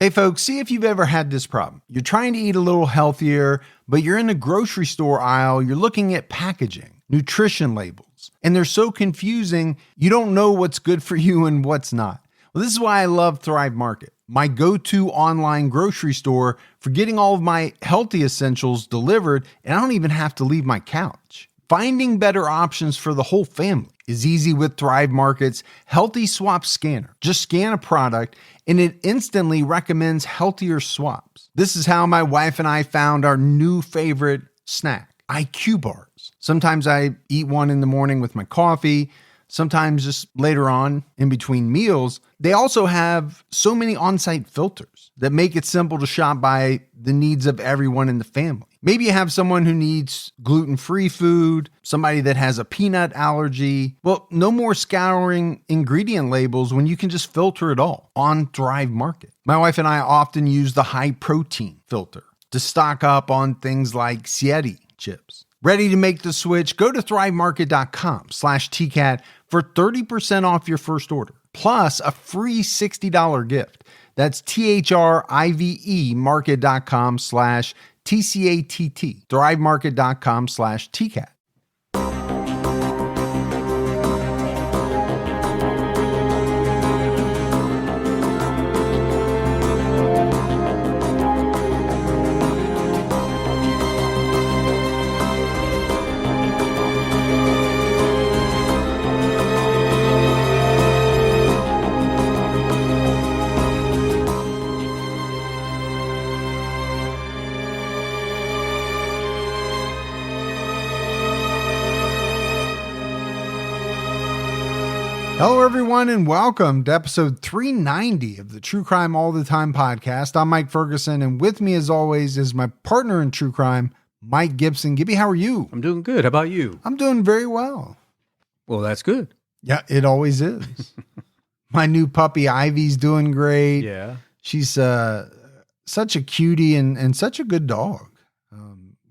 Hey folks, see if you've ever had this problem. You're trying to eat a little healthier, but you're in the grocery store aisle, you're looking at packaging, nutrition labels, and they're so confusing, you don't know what's good for you and what's not. Well, this is why I love Thrive Market, my go-to online grocery store for getting all of my healthy essentials delivered, and I don't even have to leave my couch. Finding better options for the whole family is easy with Thrive Market's Healthy Swap Scanner. Just scan a product and it instantly recommends healthier swaps. This is how my wife and I found our new favorite snack, IQ bars. Sometimes I eat one in the morning with my coffee, sometimes just later on in between meals. They also have so many on-site filters that make it simple to shop by the needs of everyone in the family. Maybe you have someone who needs gluten-free food, somebody that has a peanut allergy. Well, no more scouring ingredient labels when you can just filter it all on Thrive Market. My wife and I often use the high protein filter to stock up on things like Sieti chips. Ready to make the switch? Go to thrivemarket.com/TCAT for 30% off your first order, plus a free $60 gift. That's THRIVE market.com/TCATT. thrivemarket.com/TCAT. Hello, everyone, and welcome to episode 390 of the True Crime All the Time podcast. I'm Mike Ferguson, and with me, as always, is my partner in true crime, Mike Gibson. Gibby, how are you? I'm doing good. How about you? I'm doing very well. Well, that's good. Yeah, it always is. My new puppy, Ivy's doing great. Yeah. She's such a cutie and such a good dog.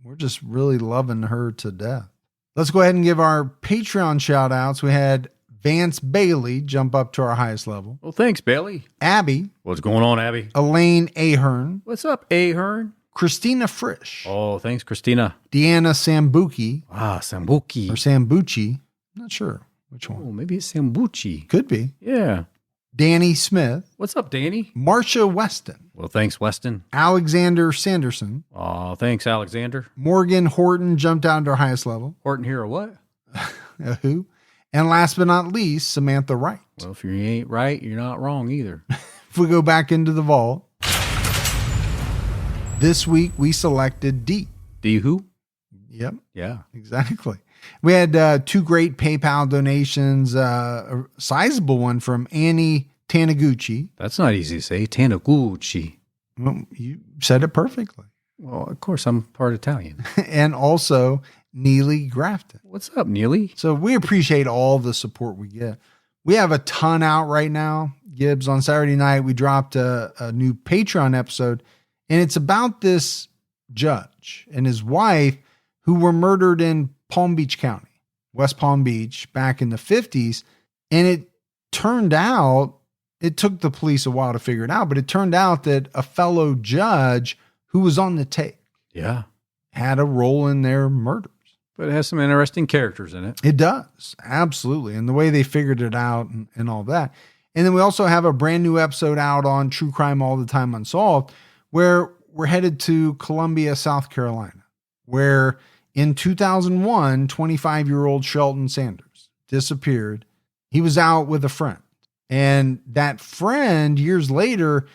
We're just really loving her to death. Let's go ahead and give our Patreon shout outs. We had Vance Bailey jump up to our highest level. Well, thanks, Bailey. Abby. What's going on, Abby? Elaine Ahern. What's up, Ahern? Christina Frisch. Oh, thanks, Christina. Deanna Sambuki. Ah, Sambuki. Or Sambucci. Not sure which one. Oh, maybe it's Sambucci. Could be. Yeah. Danny Smith. What's up, Danny? Marcia Weston. Well, thanks, Weston. Alexander Sanderson. Oh, thanks, Alexander. Morgan Horton jumped down to our highest level. Horton here or what? Who? And last but not least, Samantha Wright. Well, if you ain't right, you're not wrong either. If we go back into the vault, this week we selected D. D who? Yep. Yeah. Exactly. We had two great PayPal donations, a sizable one from Annie Taniguchi. That's not easy to say. Taniguchi. Well, you said it perfectly. Well, of course, I'm part Italian. And also Neely Grafton. What's up, Neely? So we appreciate all the support we get. We have a ton out right now. Gibbs, on Saturday night, we dropped a new Patreon episode, and it's about this judge and his wife who were murdered in Palm Beach County, West Palm Beach, back in the 50s. And it turned out, it took the police a while to figure it out, but it turned out that a fellow judge who was on the take had a role in their murder. But it has some interesting characters in it. It does. Absolutely. And the way they figured it out and all that. And then we also have a brand new episode out on True Crime All the Time Unsolved, where we're headed to Columbia, South Carolina, where in 2001, 25-year-old Shelton Sanders disappeared. He was out with a friend. And that friend, years later,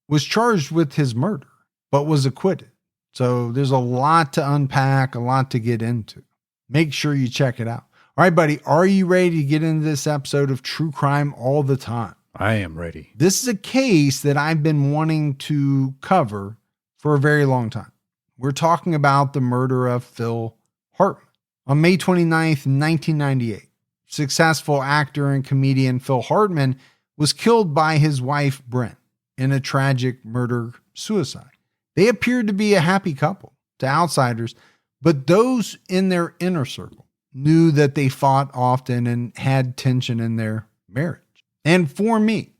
was charged with his murder, but was acquitted. So there's a lot to unpack, a lot to get into. Make sure you check it out. All right, buddy, are you ready to get into this episode of True Crime All the Time? I am ready. This is a case that I've been wanting to cover for a very long time. We're talking about the murder of Phil Hartman. On May 29th, 1998, successful actor and comedian Phil Hartman was killed by his wife, Brynn, in a tragic murder-suicide. They appeared to be a happy couple to outsiders, but those in their inner circle knew that they fought often and had tension in their marriage. And for me,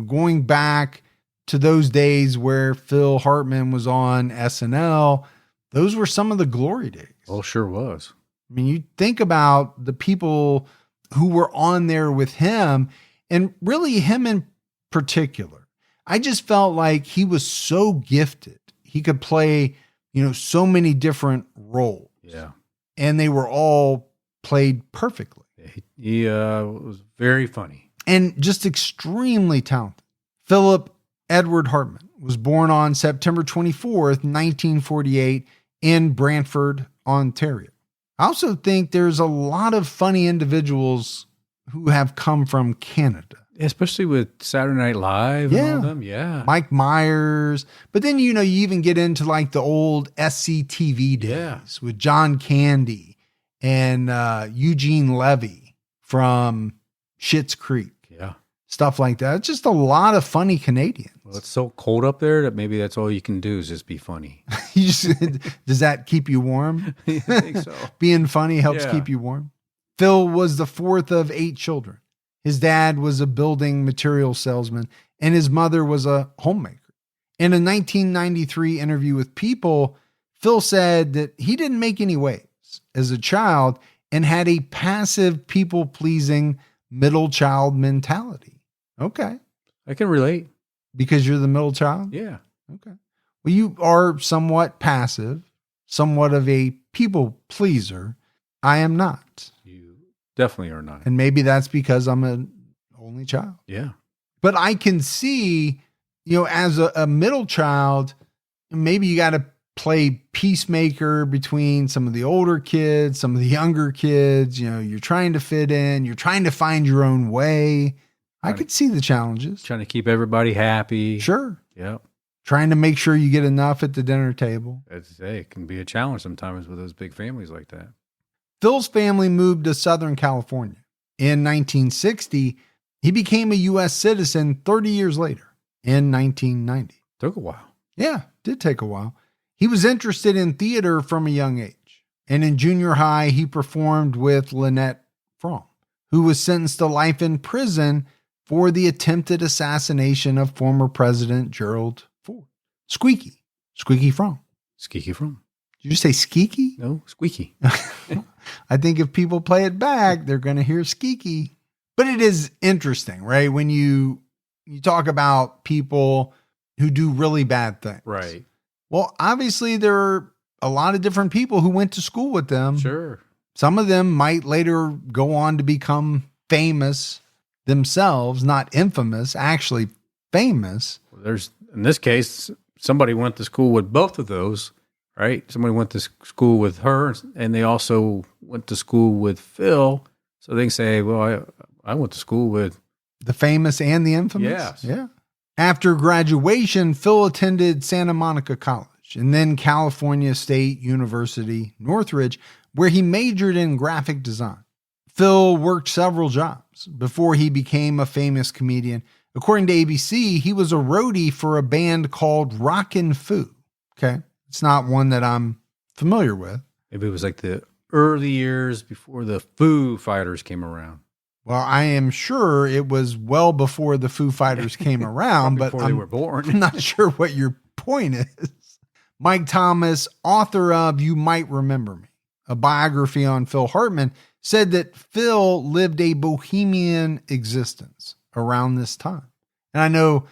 going back to those days where Phil Hartman was on SNL, those were some of the glory days. Well, sure was. I mean, you think about the people who were on there with him, and really him in particular. I just felt like he was so gifted. He could play, so many different roles. Yeah. And they were all played perfectly. He was very funny. And just extremely talented. Philip Edward Hartman was born on September 24th, 1948 in Brantford, Ontario. I also think there's a lot of funny individuals who have come from Canada. Especially with Saturday Night Live and all them. Yeah. Mike Myers. But then, you even get into like the old SCTV days with John Candy and Eugene Levy from Schitt's Creek. Yeah. Stuff like that. It's just a lot of funny Canadians. Well, it's so cold up there that maybe that's all you can do is just be funny. Does that keep you warm? I think so. Being funny helps keep you warm. Phil was the fourth of 8 children. His dad was a building material salesman, and his mother was a homemaker. In a 1993 interview with People, Phil said that he didn't make any waves as a child and had a passive, people-pleasing middle child mentality. Okay. I can relate. Because you're the middle child? Yeah. Okay. Well, you are somewhat passive, somewhat of a people pleaser. I am not. You definitely are not. And maybe that's because I'm an only child. Yeah. But I can see, as a middle child, maybe you got to play peacemaker between some of the older kids, some of the younger kids. You're trying to fit in. You're trying to find your own way. I could see the challenges. Trying to keep everybody happy. Sure. Yep. Trying to make sure you get enough at the dinner table. It can be a challenge sometimes with those big families like that. Phil's family moved to Southern California. In 1960, he became a U.S. citizen 30 years later, in 1990. Took a while. Yeah, did take a while. He was interested in theater from a young age. And in junior high, he performed with Lynette Fromm, who was sentenced to life in prison for the attempted assassination of former President Gerald Ford. Squeaky Fromm. Squeaky Fromm. Did you say skeeky? No, squeaky. I think if people play it back, they're going to hear skeeky. But it is interesting, right? When you talk about people who do really bad things. Right. Well, obviously there are a lot of different people who went to school with them. Sure. Some of them might later go on to become famous themselves, not infamous, actually famous. In this case, somebody went to school with both of those, right? Somebody went to school with her, and they also went to school with Phil. So they can say, well, I went to school with the famous and the infamous. Yes. Yeah. After graduation, Phil attended Santa Monica College and then California State University, Northridge, where he majored in graphic design. Phil worked several jobs before he became a famous comedian. According to ABC, he was a roadie for a band called Rockin' Foo. Okay. It's not one that I'm familiar with. Maybe it was like the early years before the Foo Fighters came around. Well, I am sure it was well before the Foo Fighters came around, but before they were born. I'm not sure what your point is. Mike Thomas, author of You Might Remember Me, a biography on Phil Hartman, said that Phil lived a bohemian existence around this time. And I know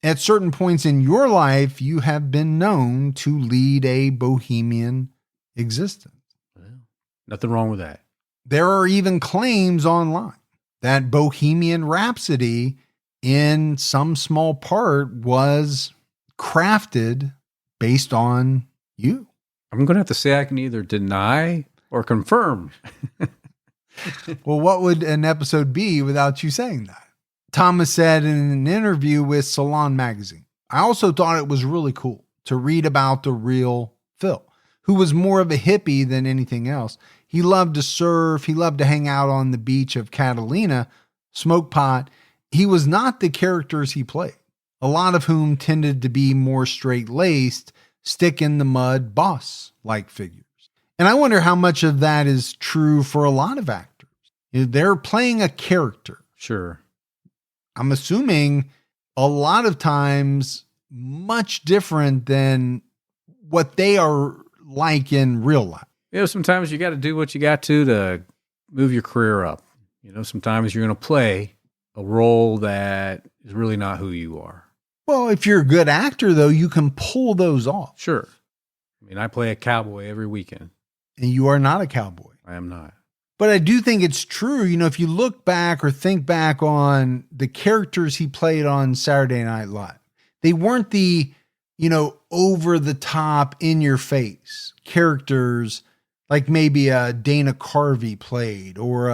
at certain points in your life, you have been known to lead a bohemian existence. Well, nothing wrong with that. There are even claims online that Bohemian Rhapsody, in some small part, was crafted based on you. I'm going to have to say I can either deny or confirm. Well, what would an episode be without you saying that? Thomas said in an interview with Salon Magazine, I also thought it was really cool to read about the real Phil, who was more of a hippie than anything else. He loved to surf. He loved to hang out on the beach of Catalina, smoke pot. He was not the characters he played, a lot of whom tended to be more straight-laced, stick-in-the-mud boss-like figures. And I wonder how much of that is true for a lot of actors. They're playing a character. Sure. I'm assuming a lot of times much different than what they are like in real life. Sometimes you got to do what you got to move your career up. Sometimes you're going to play a role that is really not who you are. Well, if you're a good actor, though, you can pull those off. Sure. I play a cowboy every weekend. And you are not a cowboy. I am not. But I do think it's true. If you look back or think back on the characters he played on Saturday Night Live, they weren't the, over the top, in your face characters like maybe a Dana Carvey played or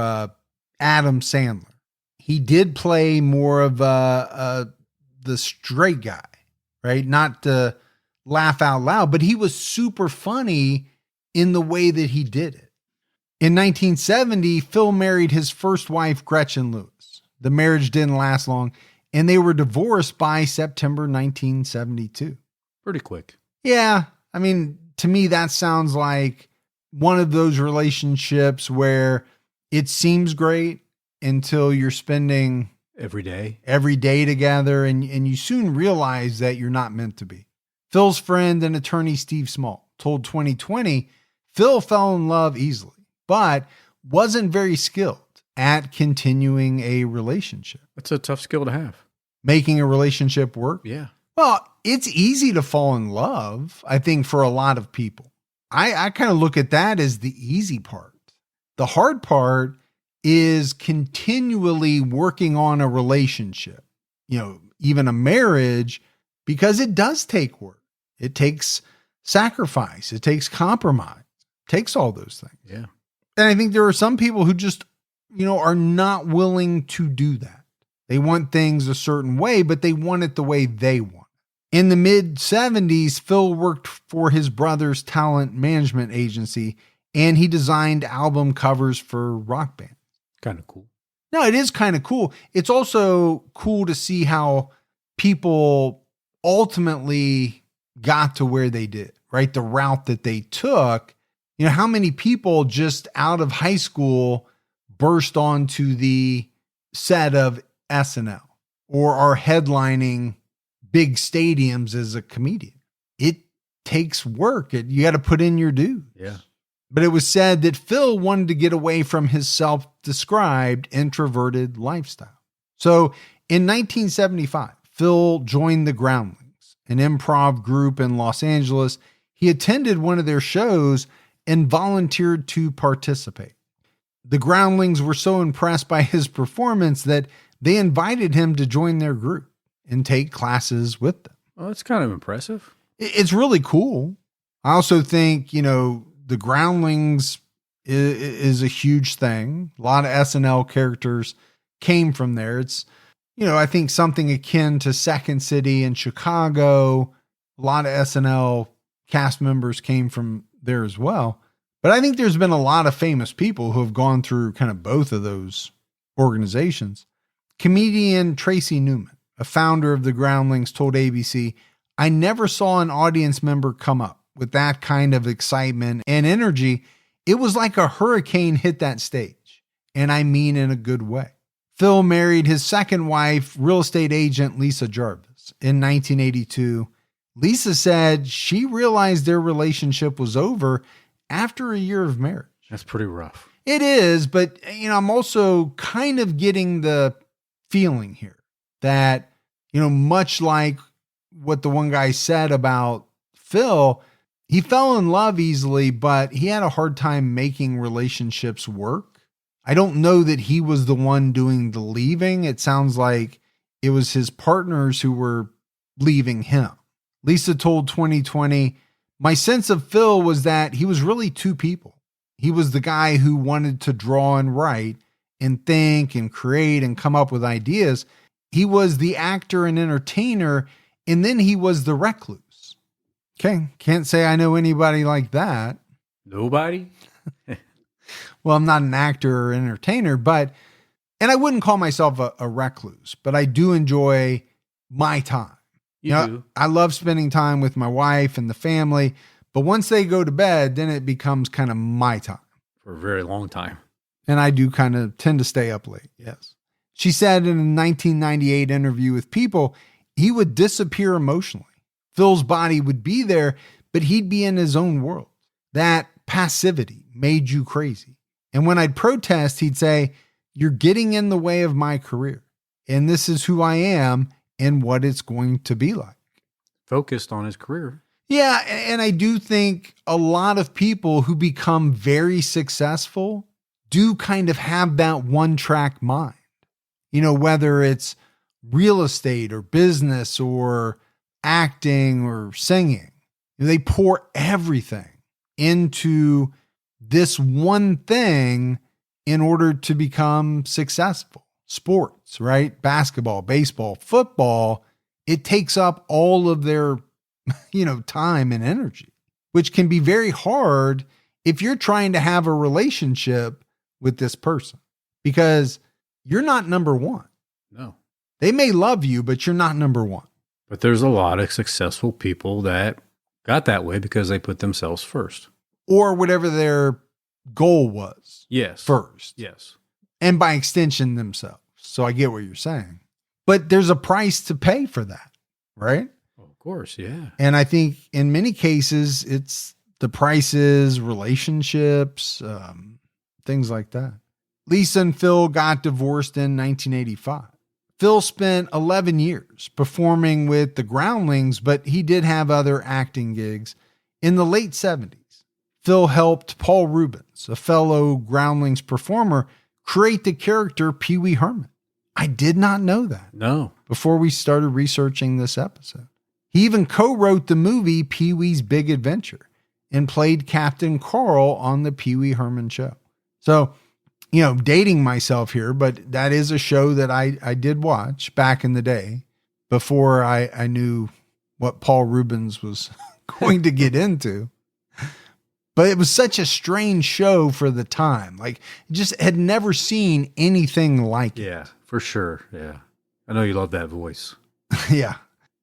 Adam Sandler. He did play more of the straight guy, right? Not to laugh out loud, but he was super funny in the way that he did it. In 1970, Phil married his first wife, Gretchen Lewis. The marriage didn't last long, and they were divorced by September 1972. Pretty quick. Yeah. To me, that sounds like one of those relationships where it seems great until you're spending every day together, and you soon realize that you're not meant to be. Phil's friend and attorney Steve Small told 2020 Phil fell in love easily, but wasn't very skilled at continuing a relationship. That's a tough skill to have. Making a relationship work? Yeah. Well, it's easy to fall in love, I think, for a lot of people. I kind of look at that as the easy part. The hard part is continually working on a relationship, even a marriage, because it does take work. It takes sacrifice. It takes compromise. It takes all those things. Yeah. And I think there are some people who just, are not willing to do that. They want things a certain way, but they want it the way they want. In the mid-70s, Phil worked for his brother's talent management agency, and he designed album covers for rock bands. Kind of cool. No, it is kind of cool. It's also cool to see how people ultimately got to where they did, right? The route that they took. How many people just out of high school burst onto the set of SNL or are headlining big stadiums as a comedian? It takes work. You got to put in your dues. Yeah. But it was said that Phil wanted to get away from his self-described introverted lifestyle. So in 1975, Phil joined the Groundlings, an improv group in Los Angeles. He attended one of their shows and volunteered to participate. The Groundlings were so impressed by his performance that they invited him to join their group and take classes with them. Well, that's kind of impressive. It's really cool. I also think, the Groundlings is a huge thing. A lot of SNL characters came from there. It's, I think something akin to Second City in Chicago. A lot of SNL cast members came from there as well. But I think there's been a lot of famous people who have gone through kind of both of those organizations. Comedian Tracy Newman, a founder of the Groundlings, told ABC, "I never saw an audience member come up with that kind of excitement and energy. It was like a hurricane hit that stage, and I mean in a good way." Phil married his second wife, real estate agent Lisa Jarvis, in 1982. Lisa said she realized their relationship was over after a year of marriage. That's pretty rough. It is, but I'm also kind of getting the feeling here that, much like what the one guy said about Phil, he fell in love easily, but he had a hard time making relationships work. I don't know that he was the one doing the leaving. It sounds like it was his partners who were leaving him. Lisa told 2020, "My sense of Phil was that he was really two people. He was the guy who wanted to draw and write and think and create and come up with ideas. He was the actor and entertainer, and then he was the recluse." Okay, can't say I know anybody like that. Nobody? Well, I'm not an actor or entertainer, and I wouldn't call myself a recluse, but I do enjoy my time. You do. I love spending time with my wife and the family, but once they go to bed, then it becomes kind of my time. For a very long time. And I do kind of tend to stay up late. Yes. She said in a 1998 interview with People, he would disappear emotionally. Phil's body would be there, but he'd be in his own world. That passivity made you crazy. And when I'd protest, he'd say, "You're getting in the way of my career. And this is who I am and what it's going to be like." Focused on his career. Yeah. And I do think a lot of people who become very successful do kind of have that one track mind, whether it's real estate or business or acting or singing. They pour everything into this one thing in order to become successful. Sports, right? Basketball, baseball, football, it takes up all of their, time and energy, which can be very hard if you're trying to have a relationship with this person because you're not number one. No. They may love you, but you're not number one. But there's a lot of successful people that got that way because they put themselves first. Or whatever their goal was. Yes. First. Yes. And by extension, themselves. So I get what you're saying. But there's a price to pay for that, right? Of course, yeah. And I think in many cases, it's the prices, relationships, things like that. Lisa and Phil got divorced in 1985. Phil spent 11 years performing with the Groundlings, but he did have other acting gigs. In the late 70s, Phil helped Paul Rubens, a fellow Groundlings performer, create the character Pee Wee Herman. I did not know that. No. Before we started researching this episode. He even co-wrote the movie Pee Wee's Big Adventure and played Captain Carl on the Pee Wee Herman show. So, dating myself here, but that is a show that I did watch back in the day before I knew what Paul Rubens was going to get into. But it was such a strange show for the time. Like, just had never seen anything like it. Yeah, for sure. Yeah. I know you love that voice. Yeah.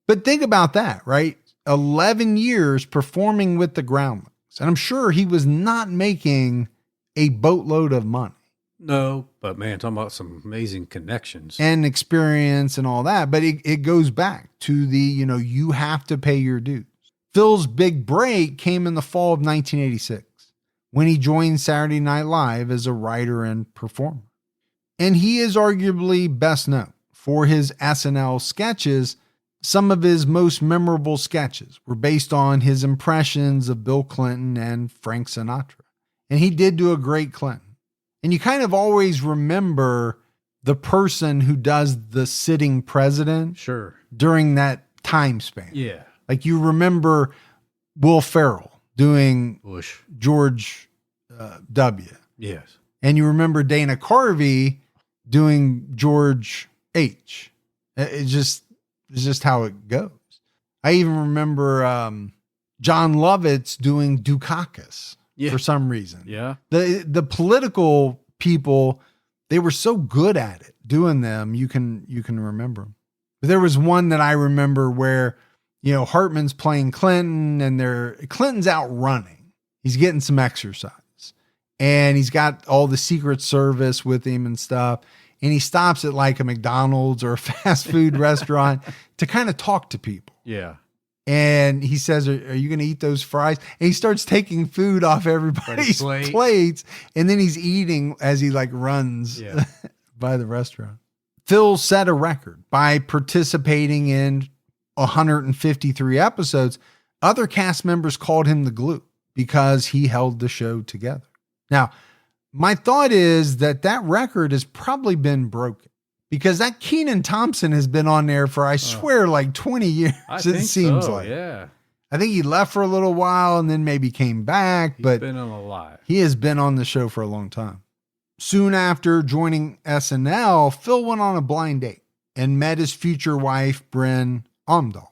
But think about that, right? 11 years performing with the Groundlings. And I'm sure he was not making a boatload of money. No, but man, talking about some amazing connections. And experience and all that. But it goes back to the, you have to pay your dues. Phil's big break came in the fall of 1986 when he joined Saturday Night Live as a writer and performer. And he is arguably best known for his SNL sketches. Some of his most memorable sketches were based on his impressions of Bill Clinton and Frank Sinatra. And he did do a great Clinton. And you kind of always remember the person who does the sitting president. Sure. During that time span. Yeah. Like you remember Will Ferrell doing Bush. George W. Yes. And you remember Dana Carvey doing George H. It's just how it goes. I even remember John Lovitz doing Dukakis for some reason. Yeah. The political people, they were so good at it, doing them, you can remember them. But there was one that I remember where, Hartman's playing Clinton and Clinton's out running. He's getting some exercise and he's got all the Secret Service with him and stuff. And he stops at like a McDonald's or a fast food restaurant to kind of talk to people. Yeah. And he says, are you going to eat those fries? And he starts taking food off everybody's plates. And then he's eating as he like runs by the restaurant. Phil set a record by participating in 153 episodes. Other cast members called him the glue because he held the show together. Now, my thought is that record has probably been broken because that Kenan Thompson has been on there for, I swear, like 20 years. It seems like. Yeah. I think he left for a little while and then maybe came back, but been on a lot. He has been on the show for a long time. Soon after joining SNL, Phil went on a blind date and met his future wife, Brynn Omdahl.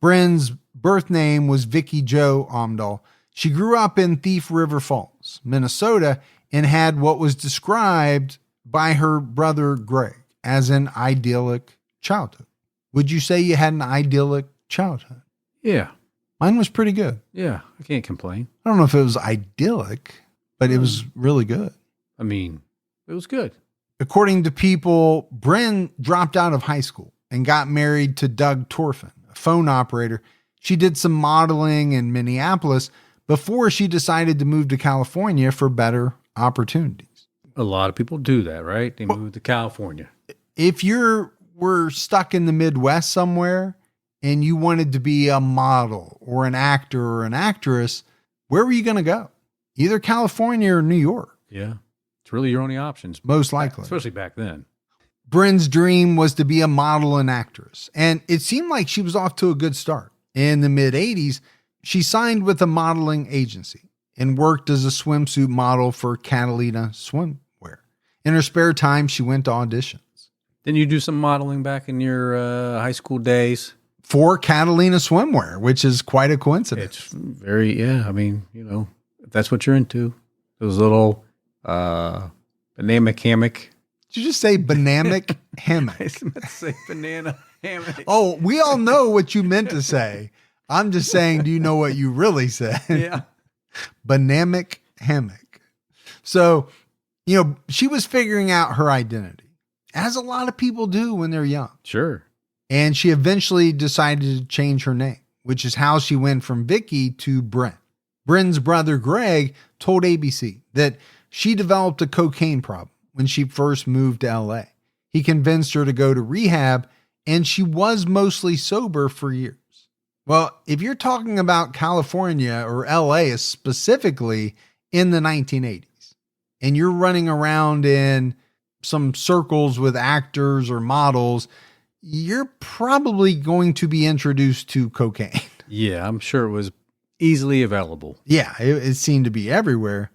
Brynn's birth name was Vicky Jo Omdahl. She grew up in Thief River Falls, Minnesota, and had what was described by her brother Greg as an idyllic childhood. Would you say you had an idyllic childhood? Yeah. Mine was pretty good. Yeah, I can't complain. I don't know if it was idyllic, but it was really good. I mean, it was good. According to people, Brynn dropped out of high school and got married to Doug Torfin, a phone operator. She did some modeling in Minneapolis before she decided to move to California for better opportunities. A lot of people do that, right? They move to California. If were stuck in the Midwest somewhere and you wanted to be a model or an actor or an actress, where were you going to go? Either California or New York. Yeah. It's really your only options. Most likely. Especially back then. Brynn's dream was to be a model and actress, and it seemed like she was off to a good start. In the mid-'80s, she signed with a modeling agency and worked as a swimsuit model for Catalina Swimwear. In her spare time, she went to auditions. Didn't you do some modeling back in your high school days? For Catalina Swimwear, which is quite a coincidence. It's very, I mean, if that's what you're into. Those little banana hammock. Did you just say banana hammock? I meant to say banana hammock. Oh, we all know what you meant to say. I'm just saying, do you know what you really said? Yeah. Banana hammock. So, she was figuring out her identity, as a lot of people do when they're young. Sure. And she eventually decided to change her name, which is how she went from Vicky to Brynn. Brynn's brother, Greg, told ABC that she developed a cocaine problem when she first moved to LA. He convinced her to go to rehab, and she was mostly sober for years. Well, if you're talking about California or LA specifically in the 1980s, and you're running around in some circles with actors or models, you're probably going to be introduced to cocaine. Yeah, I'm sure it was easily available. Yeah, it seemed to be everywhere.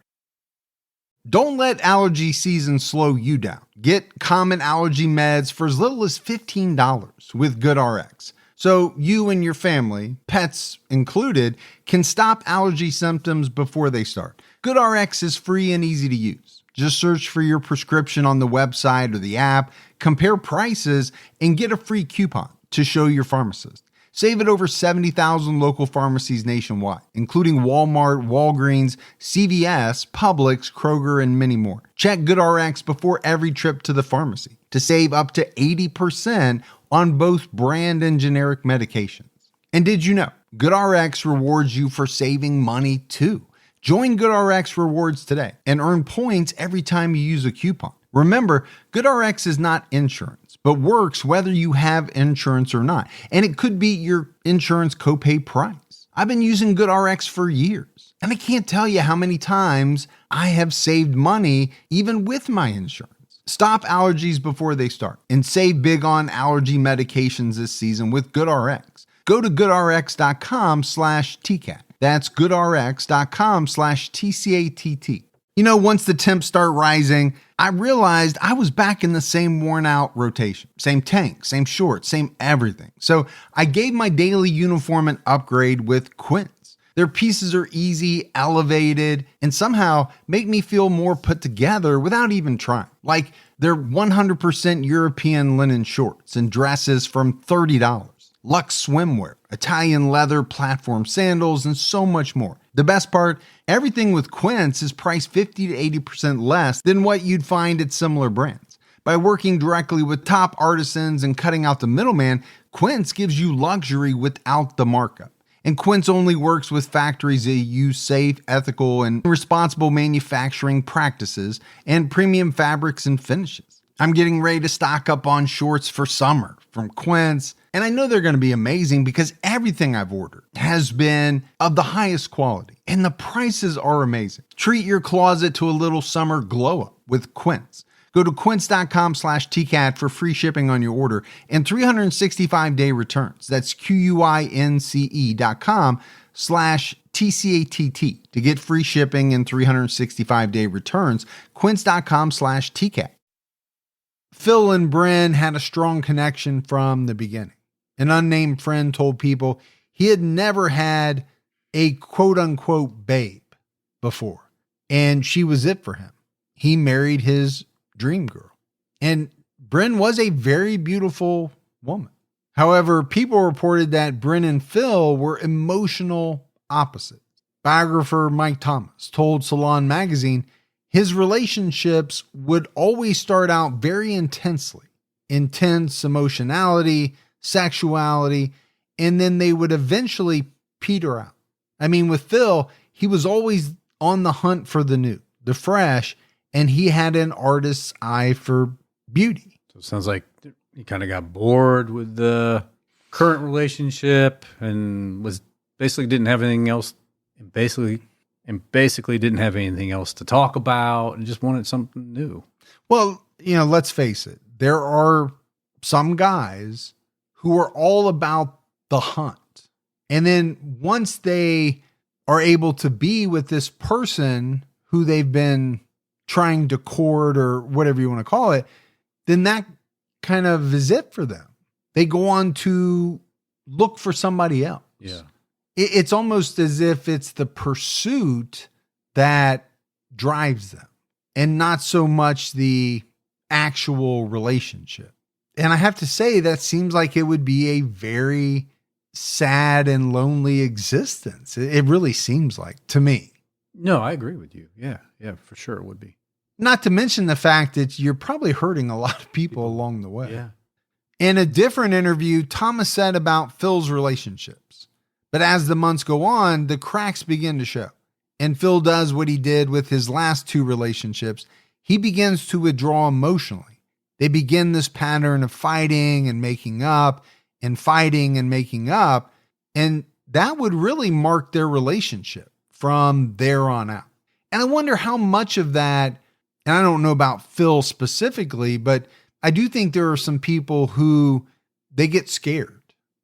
Don't let allergy season slow you down. Get common allergy meds for as little as $15 with GoodRx. So you and your family, pets included, can stop allergy symptoms before they start. GoodRx is free and easy to use. Just search for your prescription on the website or the app, compare prices, and get a free coupon to show your pharmacist. Save at over 70,000 local pharmacies nationwide, including Walmart, Walgreens, CVS, Publix, Kroger, and many more. Check GoodRx before every trip to the pharmacy to save up to 80% on both brand and generic medications. And did you know GoodRx rewards you for saving money too? Join GoodRx Rewards today and earn points every time you use a coupon. Remember, GoodRx is not insurance, but works whether you have insurance or not. And it could be your insurance copay price. I've been using GoodRx for years, and I can't tell you how many times I have saved money even with my insurance. Stop allergies before they start and save big on allergy medications this season with GoodRx. Go to goodrx.com/TCAT. That's goodrx.com/TCATT. Once the temps start rising, I realized I was back in the same worn out rotation. Same tank, same shorts, same everything. So I gave my daily uniform an upgrade with Quince. Their pieces are easy, elevated, and somehow make me feel more put together without even trying. Like they're 100% European linen shorts and dresses from $30. Luxe swimwear, Italian leather platform sandals, and so much more. The best part, everything with Quince is priced 50 to 80% less than what you'd find at similar brands. By working directly with top artisans and cutting out the middleman, Quince gives you luxury without the markup. And Quince only works with factories that use safe, ethical, and responsible manufacturing practices and premium fabrics and finishes. I'm getting ready to stock up on shorts for summer from Quince, and I know they're going to be amazing because everything I've ordered has been of the highest quality, and the prices are amazing. Treat your closet to a little summer glow up with Quince. Go to quince.com/TCAT for free shipping on your order and 365-day returns. That's QUINCE.com/TCATT to get free shipping and 365-day returns. Quince.com/TCAT. Phil and Brynn had a strong connection from the beginning. An unnamed friend told people he had never had a quote-unquote babe before, and she was it for him. He married his dream girl, and Brynn was a very beautiful woman. However, people reported that Brynn and Phil were emotional opposites. Biographer Mike Thomas told Salon Magazine his relationships would always start out very intensely intense emotionality, sexuality, and then they would eventually peter out. I mean, with Phil, he was always on the hunt for the new, the fresh, and he had an artist's eye for beauty. So it sounds like he kind of got bored with the current relationship and was basically didn't have anything else, and basically didn't have anything else to talk about, and just wanted something new. Well, let's face it. There are some guys who are all about the hunt. And then once they are able to be with this person who they've been trying to court or whatever you want to call it, then that kind of is it for them. They go on to look for somebody else. Yeah. It's almost as if it's the pursuit that drives them and not so much the actual relationship. And I have to say, that seems like it would be a very sad and lonely existence. It really seems like to me. No, I agree with you. Yeah, for sure it would be. Not to mention the fact that you're probably hurting a lot of people along the way. Yeah. In a different interview, Thomas said about Phil's relationships. But as the months go on, the cracks begin to show. And Phil does what he did with his last two relationships. He begins to withdraw emotionally. They begin this pattern of fighting and making up and fighting and making up. And that would really mark their relationship from there on out. And I wonder how much of that, and I don't know about Phil specifically, but I do think there are some people who they get scared.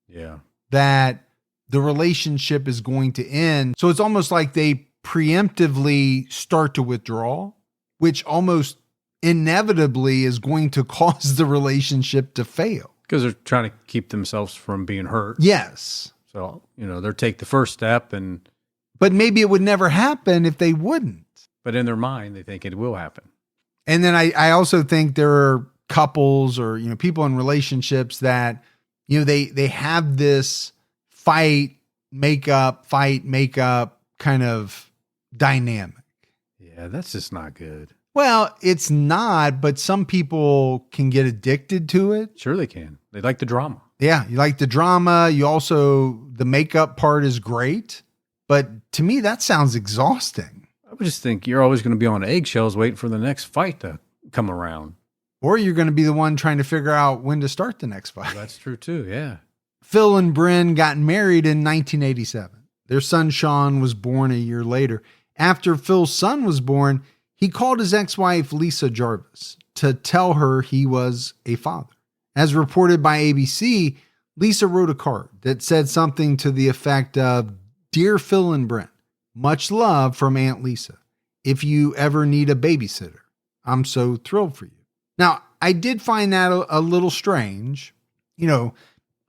Yeah. That the relationship is going to end. So it's almost like they preemptively start to withdraw, which almost inevitably is going to cause the relationship to fail. Because they're trying to keep themselves from being hurt. Yes. So, they'll take the first step but maybe it would never happen if they wouldn't. But in their mind, they think it will happen. And then I also think there are couples or, people in relationships that, they have this fight, make up kind of dynamic. Yeah, that's just not good. Well, it's not, but some people can get addicted to it. Sure they can. They like the drama. Yeah, you like the drama. You also, the makeup part is great. But to me, that sounds exhausting. I would just think you're always going to be on eggshells waiting for the next fight to come around. Or you're going to be the one trying to figure out when to start the next fight. Well, that's true too, yeah. Phil and Brynn got married in 1987. Their son, Sean, was born a year later. After Phil's son was born, he called his ex-wife, Lisa Jarvis, to tell her he was a father. As reported by ABC, Lisa wrote a card that said something to the effect of, "Dear Phil and Brynn, much love from Aunt Lisa. If you ever need a babysitter, I'm so thrilled for you." Now, I did find that a little strange.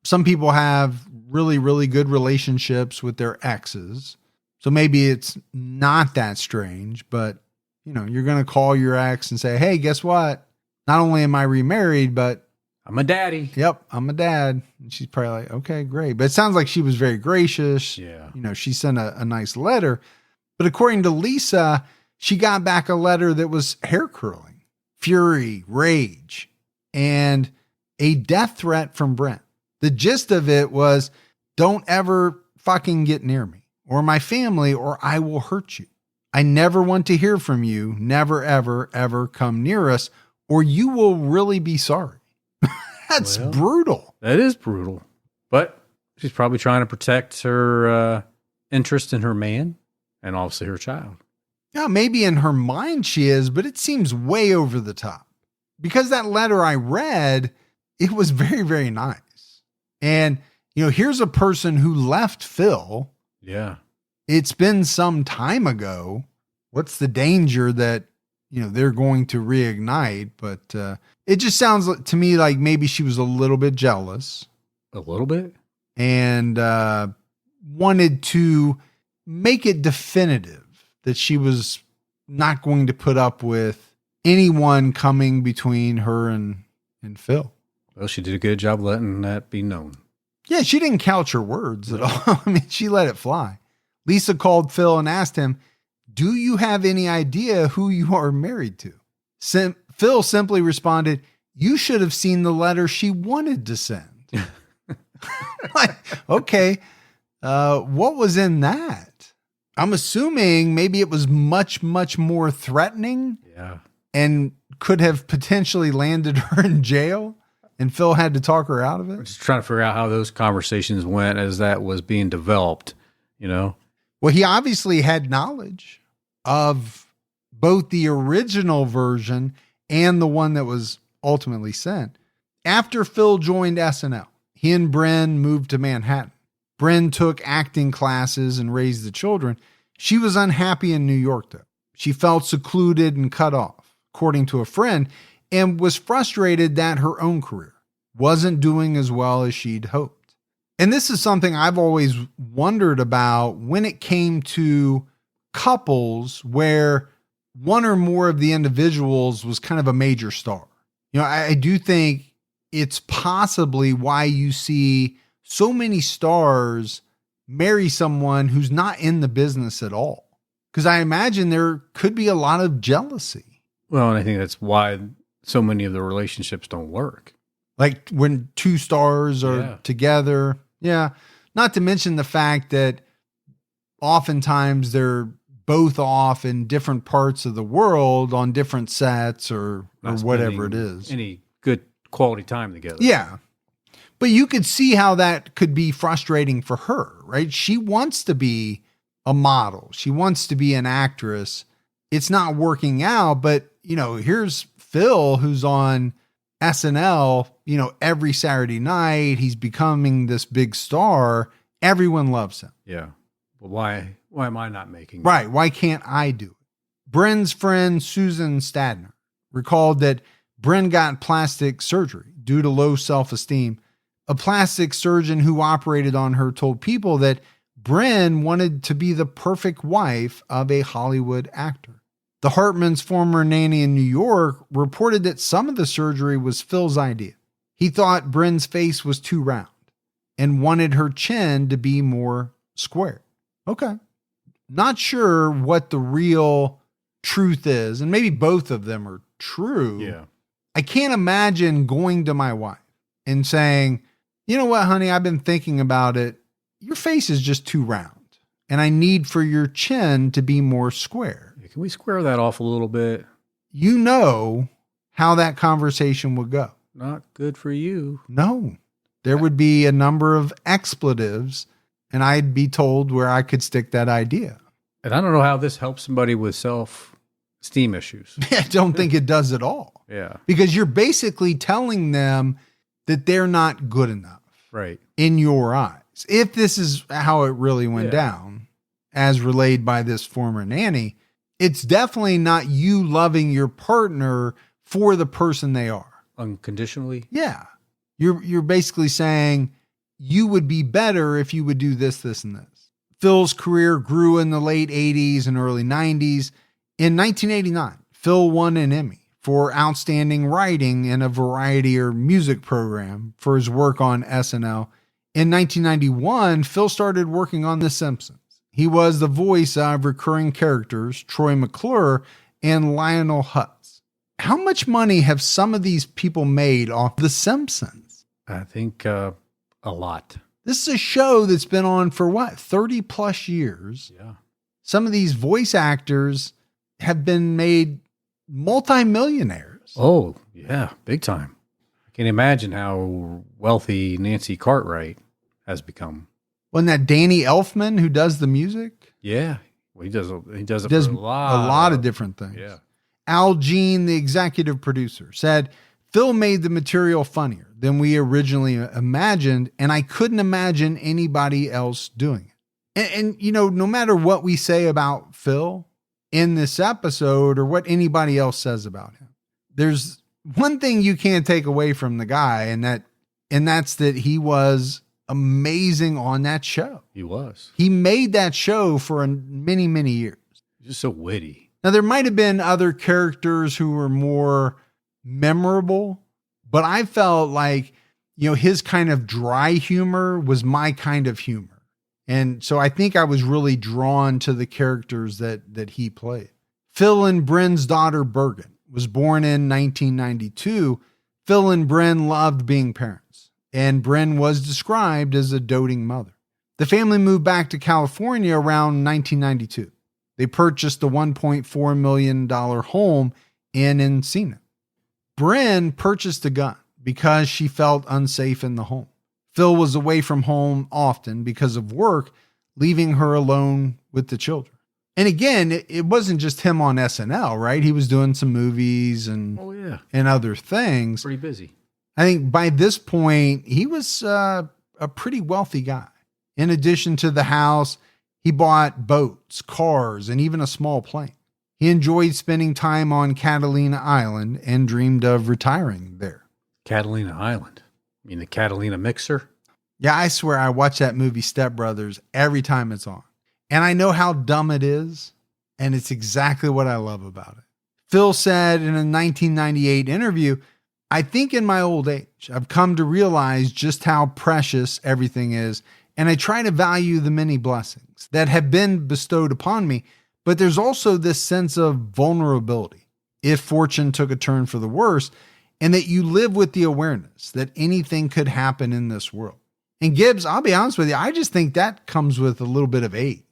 Some people have really, really good relationships with their exes. So maybe it's not that strange, but you're going to call your ex and say, "Hey, guess what? Not only am I remarried, but I'm a daddy." Yep, I'm a dad. And she's probably like, "Okay, great." But it sounds like she was very gracious. Yeah. She sent a nice letter. But according to Lisa, she got back a letter that was hair curling, fury, rage, and a death threat from Brent. The gist of it was, "Don't ever fucking get near me or my family or I will hurt you. I never want to hear from you. Never, ever, ever come near us or you will really be sorry." That's brutal. That is brutal. But she's probably trying to protect her interest in her man and obviously her child. Yeah, maybe in her mind she is, but it seems way over the top. Because that letter I read, it was very, very nice. And, here's a person who left Phil. Yeah. It's been some time ago. What's the danger that, they're going to reignite? But it just sounds to me like maybe she was a little bit jealous. A little bit? And wanted to make it definitive that she was not going to put up with anyone coming between her and Phil. Well, she did a good job letting that be known. Yeah, she didn't couch her words at all. I mean, she let it fly. Lisa called Phil and asked him, "Do you have any idea who you are married to?" Phil simply responded, you should have seen the letter she wanted to send. Like, okay, what was in that? I'm assuming maybe it was much, much more threatening. Yeah. And could have potentially landed her in jail, and Phil had to talk her out of I'm it. just trying to figure out how those conversations went as that was being developed, you know? Well, he obviously had knowledge of both the original version and the one that was ultimately sent. After Phil joined SNL, he and Brynn moved to Manhattan. Brynn took acting classes and raised the children. She was unhappy in New York, though. She felt secluded and cut off, according to a friend, and was frustrated that her own career wasn't doing as well as she'd hoped. And this is something I've always wondered about when it came to couples where one or more of the individuals was kind of a major star. You know, I do think it's possibly why you see so many stars marry someone who's not in the business at all. Because I imagine there could be a lot of jealousy. Well, and I think that's why so many of the relationships don't work. Like when two stars are together. Yeah. Not to mention the fact that oftentimes they're both off in different parts of the world on different sets or whatever it is. Any good quality time together. Yeah. But you could see how that could be frustrating for her, right? She wants to be a model. She wants to be an actress. It's not working out, but you know, here's Phil who's on SNL, you know, every Saturday night. He's becoming this big star. Everyone loves him. Yeah. Well, why am I not making it? Right. Why can't I do it? Brynn's friend, Susan Stadner, recalled that Brynn got plastic surgery due to low self-esteem. A plastic surgeon who operated on her told People that Brynn wanted to be the perfect wife of a Hollywood actor. The Hartmans' former nanny in New York reported that some of the surgery was Phil's idea. He thought Brynn's face was too round and wanted her chin to be more square. Okay. Not sure what the real truth is, and maybe both of them are true. Yeah. I can't imagine going to my wife and saying, you know what, honey, I've been thinking about it. Your face is just too round, and I need for your chin to be more square. Can we square that off a little bit? You know how that conversation would go. Not good for you. No, there would be a number of expletives, and I'd be told where I could stick that idea. And I don't know how this helps somebody with self-esteem issues. I don't think it does at all. Yeah. Because you're basically telling them that they're not good enough. Right. In your eyes. If this is how it really went down, as relayed by this former nanny, it's definitely not you loving your partner for the person they are. Unconditionally? Yeah. You're basically saying you would be better if you would do this, this, and this. Phil's career grew in the late 80s and early 90s. In 1989, Phil won an Emmy for outstanding writing in a variety or music program for his work on SNL. In 1991, Phil started working on The Simpsons. He was the voice of recurring characters Troy McClure and Lionel Hutz. How much money have some of these people made off The Simpsons? I think a lot. This is a show that's been on for what, 30 plus years? Yeah. Some of these voice actors have been made multimillionaires. Oh, yeah, big time. I can imagine how wealthy Nancy Cartwright has become. Wasn't that Danny Elfman who does the music? Yeah, well, he does it Does for a lot of different things. Yeah. Al Jean, the executive producer, said, Phil made the material funnier than we originally imagined, and I couldn't imagine anybody else doing it. And you know, no matter what we say about Phil in this episode or what anybody else says about him, there's one thing you can't take away from the guy, and that's that he was amazing on that show. He was. He made that show for many, many years. He's just so witty. Now, there might have been other characters who were more memorable, but I felt like, you know, his kind of dry humor was my kind of humor. And so I think I was really drawn to the characters that he played. Phil and Brynn's daughter, Bergen, was born in 1992. Phil and Brynn loved being parents, and Brynn was described as a doting mother. The family moved back to California around 1992. They purchased the $1.4 million home in Encino. Brynn purchased a gun because she felt unsafe in the home. Phil was away from home often because of work, leaving her alone with the children. And again, it wasn't just him on SNL, right? He was doing some movies and other things. Pretty busy. I think by this point, he was a pretty wealthy guy. In addition to the house, he bought boats, cars, and even a small plane. He enjoyed spending time on Catalina Island and dreamed of retiring there. Catalina Island? You mean the Catalina mixer? Yeah, I swear I watch that movie Step Brothers every time it's on. And I know how dumb it is, and it's exactly what I love about it. Phil said in a 1998 interview, "I think in my old age, I've come to realize just how precious everything is, and I try to value the many blessings that have been bestowed upon me, but there's also this sense of vulnerability if fortune took a turn for the worse, and that you live with the awareness that anything could happen in this world." And Gibbs, I'll be honest with you, I just think that comes with a little bit of age.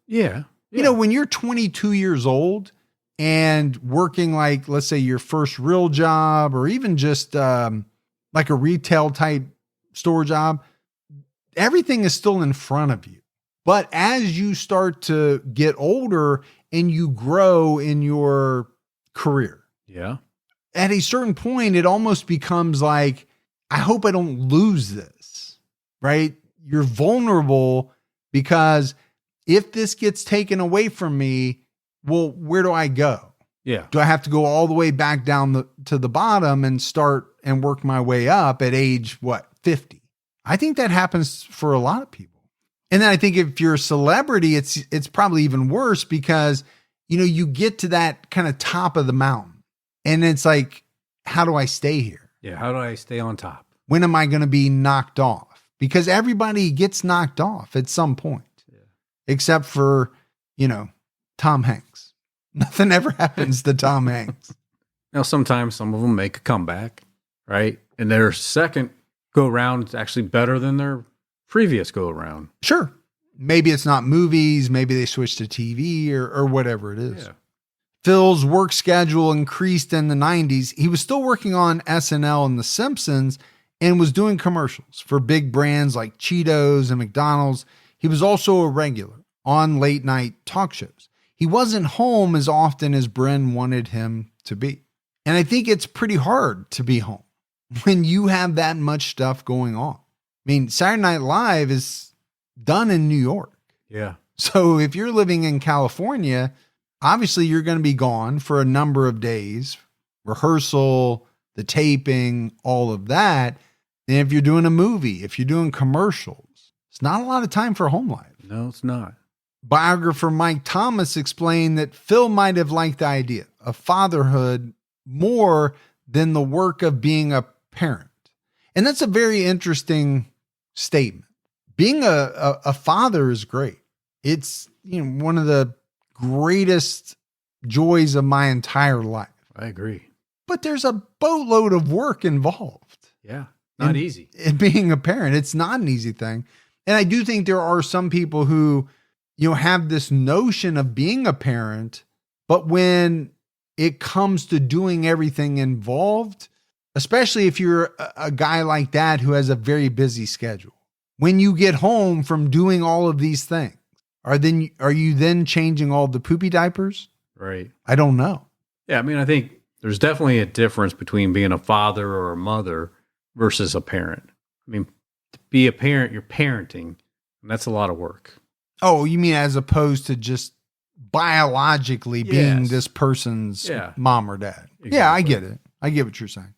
Yeah. You know, when you're 22 years old and working like, let's say your first real job, or even just like a retail type store job, everything is still in front of you. But as you start to get older and you grow in your career, at a certain point, it almost becomes like, I hope I don't lose this, right? You're vulnerable because if this gets taken away from me, well, where do I go? Yeah. Do I have to go all the way back down to the bottom and start and work my way up at age, 50? I think that happens for a lot of people. And then I think if you're a celebrity, it's probably even worse because, you know, you get to that kind of top of the mountain and it's like, how do I stay here? Yeah. How do I stay on top? When am I going to be knocked off? Because everybody gets knocked off at some point. Except for, you know, Tom Hanks. Nothing ever happens to Tom Hanks. Now, sometimes some of them make a comeback, right? And their second go around is actually better than their previous go around. Sure. Maybe it's not movies. Maybe they switch to TV or whatever it is. Yeah. Phil's work schedule increased in the 90s. He was still working on SNL and The Simpsons and was doing commercials for big brands like Cheetos and McDonald's. He was also a regular on late night talk shows. He wasn't home as often as Brynn wanted him to be. And I think it's pretty hard to be home when you have that much stuff going on. I mean, Saturday Night Live is done in New York. Yeah. So if you're living in California, obviously you're going to be gone for a number of days, rehearsal, the taping, all of that. And if you're doing a movie, if you're doing commercials, it's not a lot of time for home life. No, it's not. Biographer Mike Thomas explained that Phil might have liked the idea of fatherhood more than the work of being a parent. And that's a very interesting statement. Being a father is great. It's, you know, one of the greatest joys of my entire life. I agree. But there's a boatload of work involved. Yeah. Not easy. In being a parent, it's not an easy thing. And I do think there are some people who, you know, have this notion of being a parent, but when it comes to doing everything involved, especially if you're a guy like that who has a very busy schedule, when you get home from doing all of these things, are you then changing all the poopy diapers? Right. I don't know. Yeah. I mean, I think there's definitely a difference between being a father or a mother versus a parent. I mean, to be a parent, you're parenting, and that's a lot of work. Oh, you mean as opposed to just biologically being Yes. this person's mom or dad? Exactly. Yeah, I get it. I get what you're saying.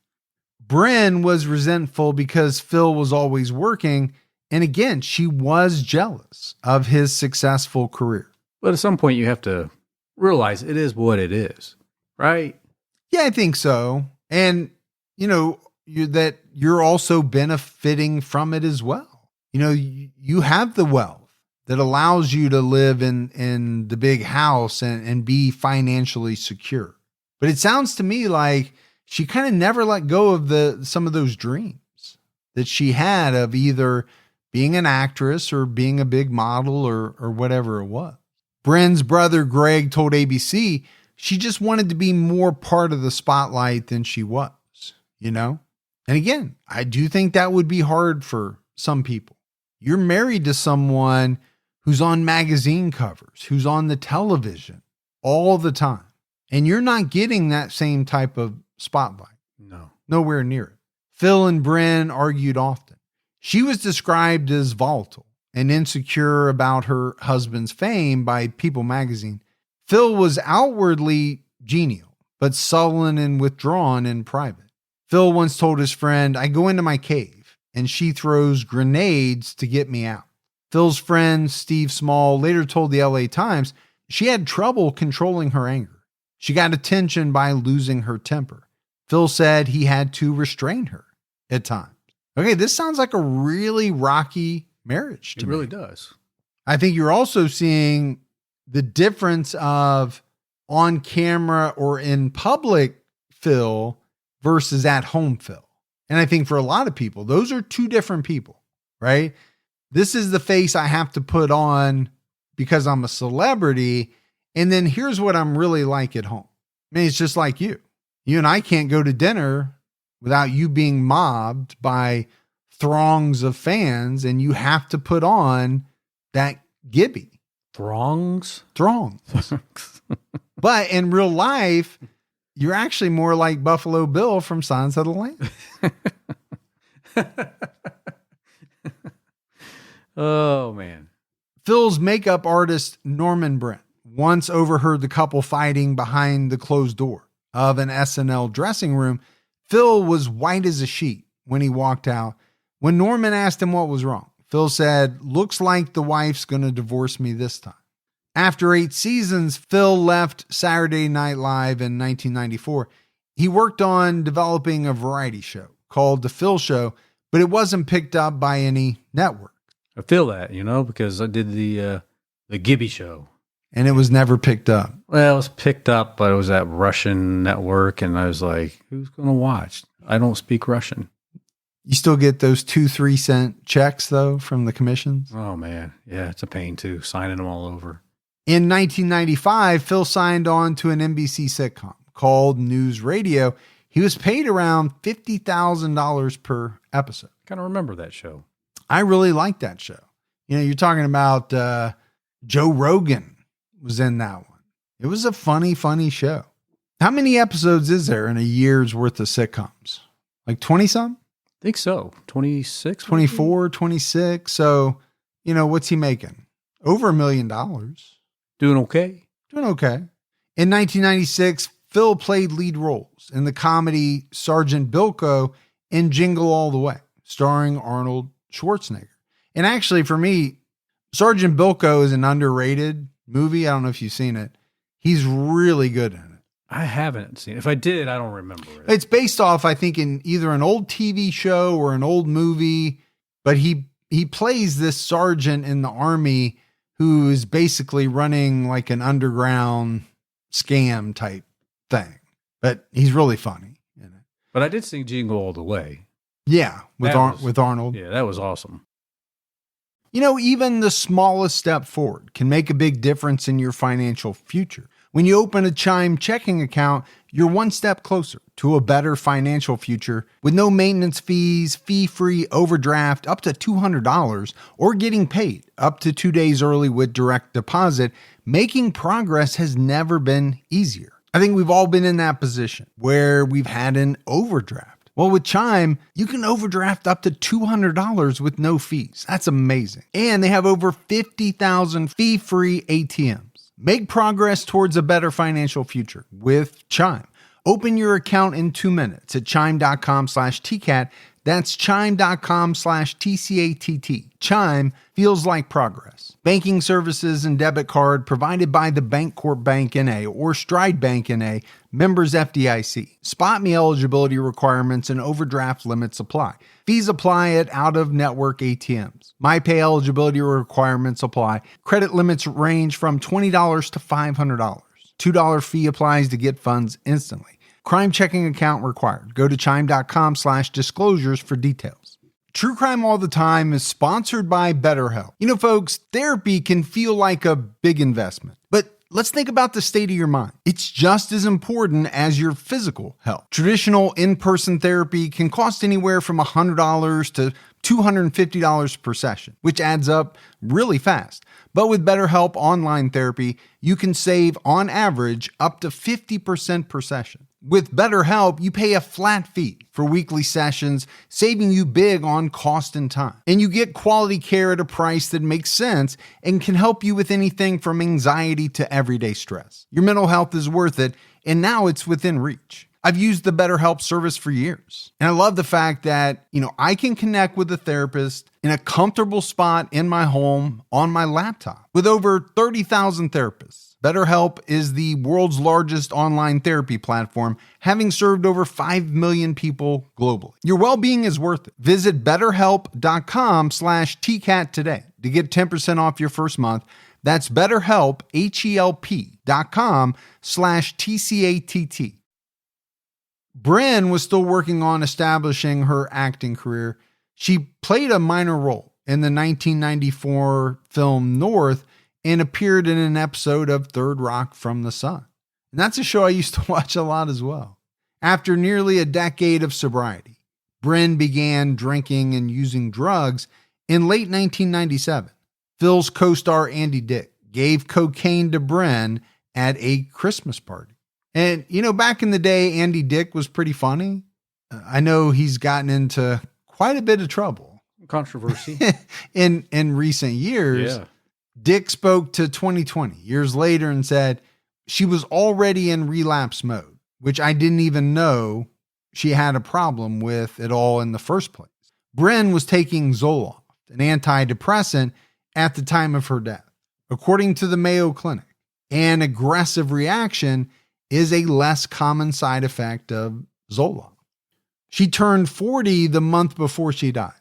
Brynn was resentful because Phil was always working. And again, she was jealous of his successful career. But at some point, you have to realize it is what it is, right? Yeah, I think so. And, you know, you're also benefiting from it as well. You know, you have the wealth that allows you to live in the big house and be financially secure. But it sounds to me like she kind of never let go of some of those dreams that she had of either being an actress or being a big model or whatever it was. Brynn's brother Greg told ABC she just wanted to be more part of the spotlight than she was, you know? And again, I do think that would be hard for some people. You're married to someone who's on magazine covers, who's on the television all the time, and you're not getting that same type of spotlight. No. Nowhere near it. Phil and Brynn argued often. She was described as volatile and insecure about her husband's fame by People magazine. Phil was outwardly genial, but sullen and withdrawn in private. Phil once told his friend, "I go into my cave and she throws grenades to get me out." Phil's friend, Steve Small, later told the LA Times she had trouble controlling her anger. She got attention by losing her temper. Phil said he had to restrain her at times. Okay, this sounds like a really rocky marriage to me. It really does. I think you're also seeing the difference of on camera or in public Phil versus at home Phil. And I think for a lot of people, those are two different people, right? This is the face I have to put on because I'm a celebrity. And then here's what I'm really like at home. I mean, it's just like you. You and I can't go to dinner without you being mobbed by throngs of fans, and you have to put on that Gibby. Throngs? But in real life, you're actually more like Buffalo Bill from Signs of the Lambs. Oh, man. Phil's makeup artist, Norman Brent, once overheard the couple fighting behind the closed door of an SNL dressing room. Phil was white as a sheet when he walked out. When Norman asked him what was wrong, Phil said, "Looks like the wife's going to divorce me this time." After 8 seasons, Phil left Saturday Night Live in 1994. He worked on developing a variety show called The Phil Show, but it wasn't picked up by any network. I feel that, because I did the Gibby show. And it was never picked up. Well, it was picked up, but it was that Russian network, and I was like, who's going to watch? I don't speak Russian. You still get those 2-3 cent checks, though, from the commissions? Oh, man. Yeah, it's a pain, too, signing them all over. In 1995, Phil signed on to an NBC sitcom called News Radio. He was paid around $50,000 per episode. Kind of remember that show. I really liked that show. You're talking about Joe Rogan was in that one. It was a funny show. How many episodes is there in a year's worth of sitcoms? Like 20-some? I think so. 26? 24, 26. So, what's he making? Over $1 million. Doing okay. Doing okay. In 1996, Phil played lead roles in the comedy Sergeant Bilko in Jingle All the Way, starring Arnold Schwarzenegger. And actually, for me, Sergeant Bilko is an underrated movie. I don't know if you've seen it. He's really good in it. I haven't seen it. If I did, I don't remember it. It's based off, I think, in either an old TV show or an old movie, but he plays this sergeant in the Army who is basically running like an underground scam type thing. But he's really funny in it. But I did see Jingle All the Way. Yeah, with Arnold. Yeah, that was awesome. Even the smallest step forward can make a big difference in your financial future. When you open a Chime checking account, you're one step closer to a better financial future with no maintenance fees, fee-free overdraft up to $200, or getting paid up to 2 days early with direct deposit. Making progress has never been easier. I think we've all been in that position where we've had an overdraft. Well, with Chime, you can overdraft up to $200 with no fees. That's amazing. And they have over 50,000 fee-free ATMs. Make progress towards a better financial future with Chime. Open your account in 2 minutes at chime.com/TCAT. That's chime.com/TCATT. Chime feels like progress. Banking services and debit card provided by the Bancorp Bank N.A. or Stride Bank N.A., members FDIC. Spot me eligibility requirements and overdraft limits apply. Fees apply at out-of-network ATMs. MyPay eligibility requirements apply. Credit limits range from $20 to $500. $2 fee applies to get funds instantly. Crime checking account required. Go to chime.com/disclosures for details. True Crime All the Time is sponsored by BetterHelp. You know, folks, therapy can feel like a big investment, but let's think about the state of your mind. It's just as important as your physical health. Traditional in-person therapy can cost anywhere from $100 to $250 per session, which adds up really fast. But with BetterHelp Online Therapy, you can save, on average, up to 50% per session. With BetterHelp, you pay a flat fee for weekly sessions, saving you big on cost and time. And you get quality care at a price that makes sense and can help you with anything from anxiety to everyday stress. Your mental health is worth it, and now it's within reach. I've used the BetterHelp service for years, and I love the fact that, I can connect with a therapist in a comfortable spot in my home on my laptop. With over 30,000 therapists, BetterHelp is the world's largest online therapy platform, having served over 5 million people globally. Your well-being is worth it. Visit BetterHelp.com/TCAT today to get 10% off your first month. That's BetterHelp, HELP.com/TCATT. Brynn was still working on establishing her acting career. She played a minor role in the 1994 film North and appeared in an episode of Third Rock from the Sun. And that's a show I used to watch a lot as well. After nearly a decade of sobriety, Brynn began drinking and using drugs in late 1997. Phil's co-star Andy Dick gave cocaine to Brynn at a Christmas party. And, back in the day, Andy Dick was pretty funny. I know he's gotten into quite a bit of trouble. Controversy. in recent years. Yeah. Dick spoke to 2020 years later and said she was already in relapse mode, which I didn't even know she had a problem with at all in the first place. Brynn was taking Zoloft, an antidepressant, at the time of her death. According to the Mayo Clinic, an aggressive reaction is a less common side effect of Zoloft. She turned 40 the month before she died,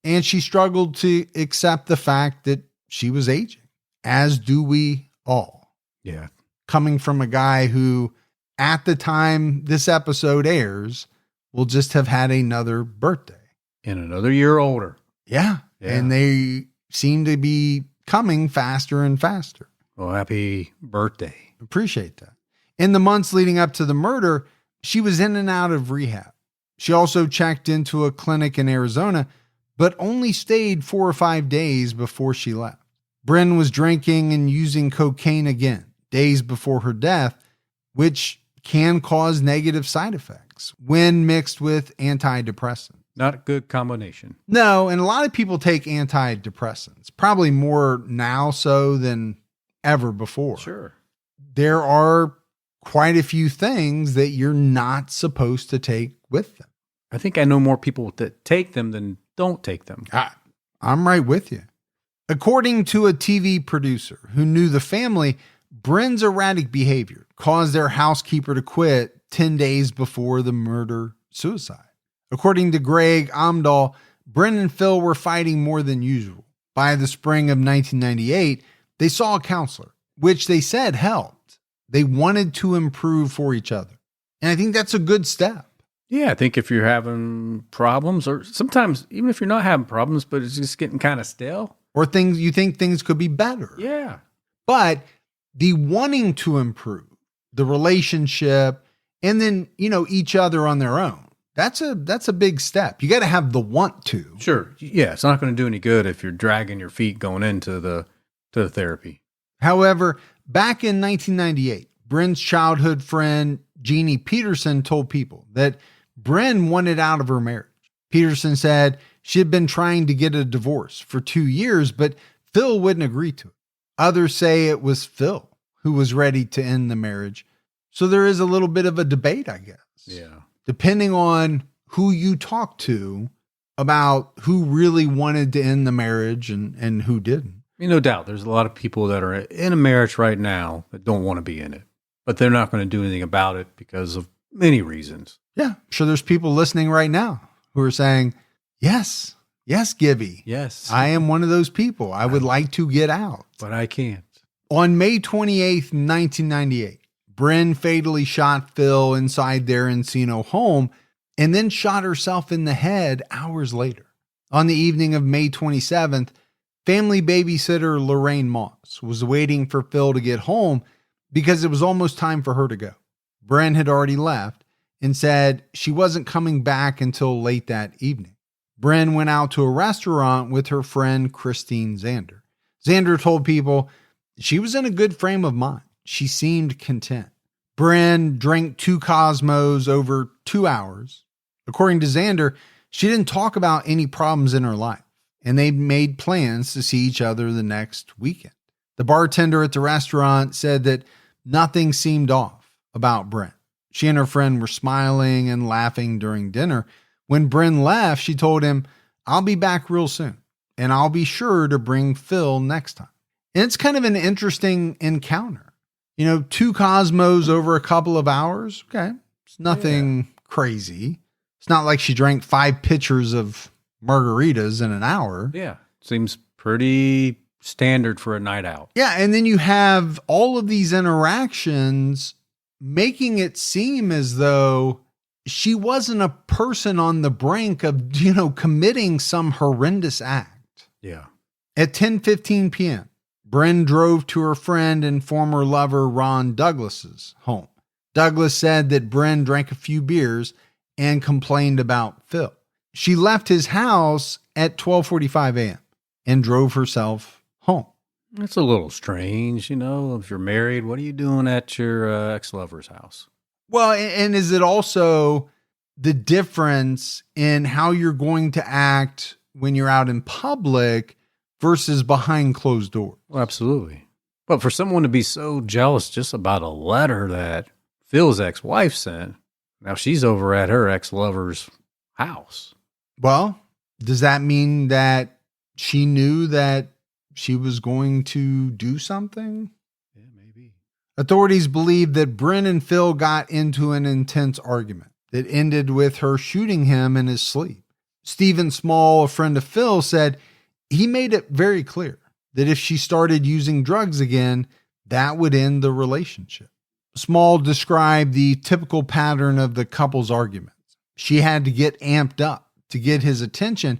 and she struggled to accept the fact that she was aging, as do we all. Yeah. Coming from a guy who, at the time this episode airs, will just have had another birthday. And another year older. Yeah. And they seem to be coming faster and faster. Well, happy birthday. Appreciate that. In the months leading up to the murder, she was in and out of rehab. She also checked into a clinic in Arizona, but only stayed 4 or 5 days before she left. Brynn was drinking and using cocaine again, days before her death, which can cause negative side effects when mixed with antidepressants. Not a good combination. No, and a lot of people take antidepressants, probably more now so than ever before. Sure. There are quite a few things that you're not supposed to take with them. I think I know more people that take them than don't take them. I'm right with you. According to a TV producer who knew the family, Brynn's erratic behavior caused their housekeeper to quit 10 days before the murder-suicide. According to Greg Omdahl, Brynn and Phil were fighting more than usual. By the spring of 1998, they saw a counselor, which they said helped. They wanted to improve for each other. And I think that's a good step. Yeah, I think if you're having problems, or sometimes even if you're not having problems, but it's just getting kind of stale. Or things you think things could be better. Yeah. But the wanting to improve, the relationship, and then, each other on their own. That's a big step. You got to have the want to. Sure. Yeah, it's not going to do any good if you're dragging your feet going into the therapy. However, back in 1998, Brynn's childhood friend, Jeannie Peterson, told People that Brynn wanted out of her marriage. Peterson said she had been trying to get a divorce for 2 years, but Phil wouldn't agree to it. Others say it was Phil who was ready to end the marriage. So there is a little bit of a debate, I guess. Yeah. Depending on who you talk to about who really wanted to end the marriage and who didn't. I mean, no doubt, there's a lot of people that are in a marriage right now that don't want to be in it, but they're not going to do anything about it because of many reasons. Yeah, I'm sure there's people listening right now who are saying, yes, Gibby. Yes. I am one of those people. I would like to get out. But I can't. On May 28th, 1998, Brynn fatally shot Phil inside their Encino home and then shot herself in the head hours later. On the evening of May 27th, family babysitter Lorraine Moss was waiting for Phil to get home because it was almost time for her to go. Brynn had already left and said she wasn't coming back until late that evening. Brynn went out to a restaurant with her friend Christine Zander. Zander told people she was in a good frame of mind. She seemed content. Brynn drank 2 Cosmos over 2 hours. According to Zander, she didn't talk about any problems in her life, and they made plans to see each other the next weekend. The bartender at the restaurant said that nothing seemed off about Brynn. She and her friend were smiling and laughing during dinner. When Brynn left, she told him, "I'll be back real soon, and I'll be sure to bring Phil next time." And it's kind of an interesting encounter. 2 Cosmos over a couple of hours. Okay. It's nothing crazy. It's not like she drank 5 pitchers of margaritas in an hour. Yeah. Seems pretty standard for a night out. Yeah. And then you have all of these interactions making it seem as though she wasn't a person on the brink of, committing some horrendous act. Yeah. At 10:15 p.m., Brynn drove to her friend and former lover Ron Douglas's home. Douglas said that Brynn drank a few beers and complained about Phil. She left his house at 12:45 a.m. and drove herself home. It's a little strange, if you're married, what are you doing at your ex-lover's house? Well, and is it also the difference in how you're going to act when you're out in public versus behind closed doors? Well, absolutely. But for someone to be so jealous just about a letter that Phil's ex-wife sent, now she's over at her ex-lover's house. Well, does that mean that she knew that she was going to do something? Yeah, maybe. Authorities believe that Brynn and Phil got into an intense argument that ended with her shooting him in his sleep. Stephen Small, a friend of Phil, said he made it very clear that if she started using drugs again, that would end the relationship. Small described the typical pattern of the couple's arguments. She had to get amped up to get his attention,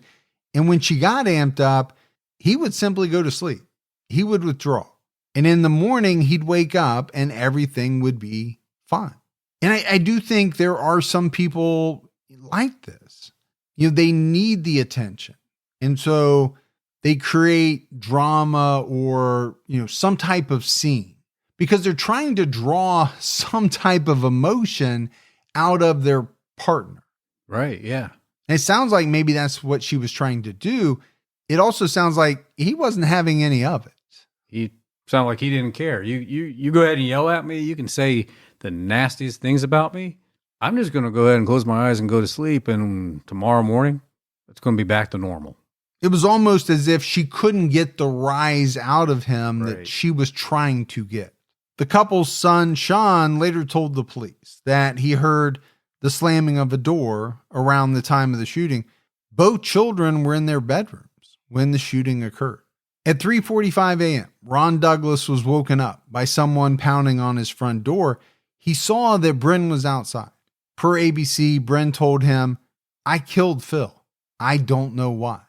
and when she got amped up, he would simply go to sleep. He would withdraw. And in the morning, he'd wake up and everything would be fine. And I do think there are some people like this. They need the attention. And so they create drama or, some type of scene because they're trying to draw some type of emotion out of their partner. Right, yeah. And it sounds like maybe that's what she was trying to do. It also sounds like he wasn't having any of it. He sounded like he didn't care. You go ahead and yell at me. You can say the nastiest things about me. I'm just going to go ahead and close my eyes and go to sleep. And tomorrow morning, it's going to be back to normal. It was almost as if she couldn't get the rise out of him Right. that she was trying to get. The couple's son, Sean, later told the police that he heard the slamming of a door around the time of the shooting. Both children were in their bedrooms when the shooting occurred. At 3:45 a.m., Ron Douglas was woken up by someone pounding on his front door. He saw that Brynn was outside. Per ABC, Brynn told him, "I killed Phil. I don't know why."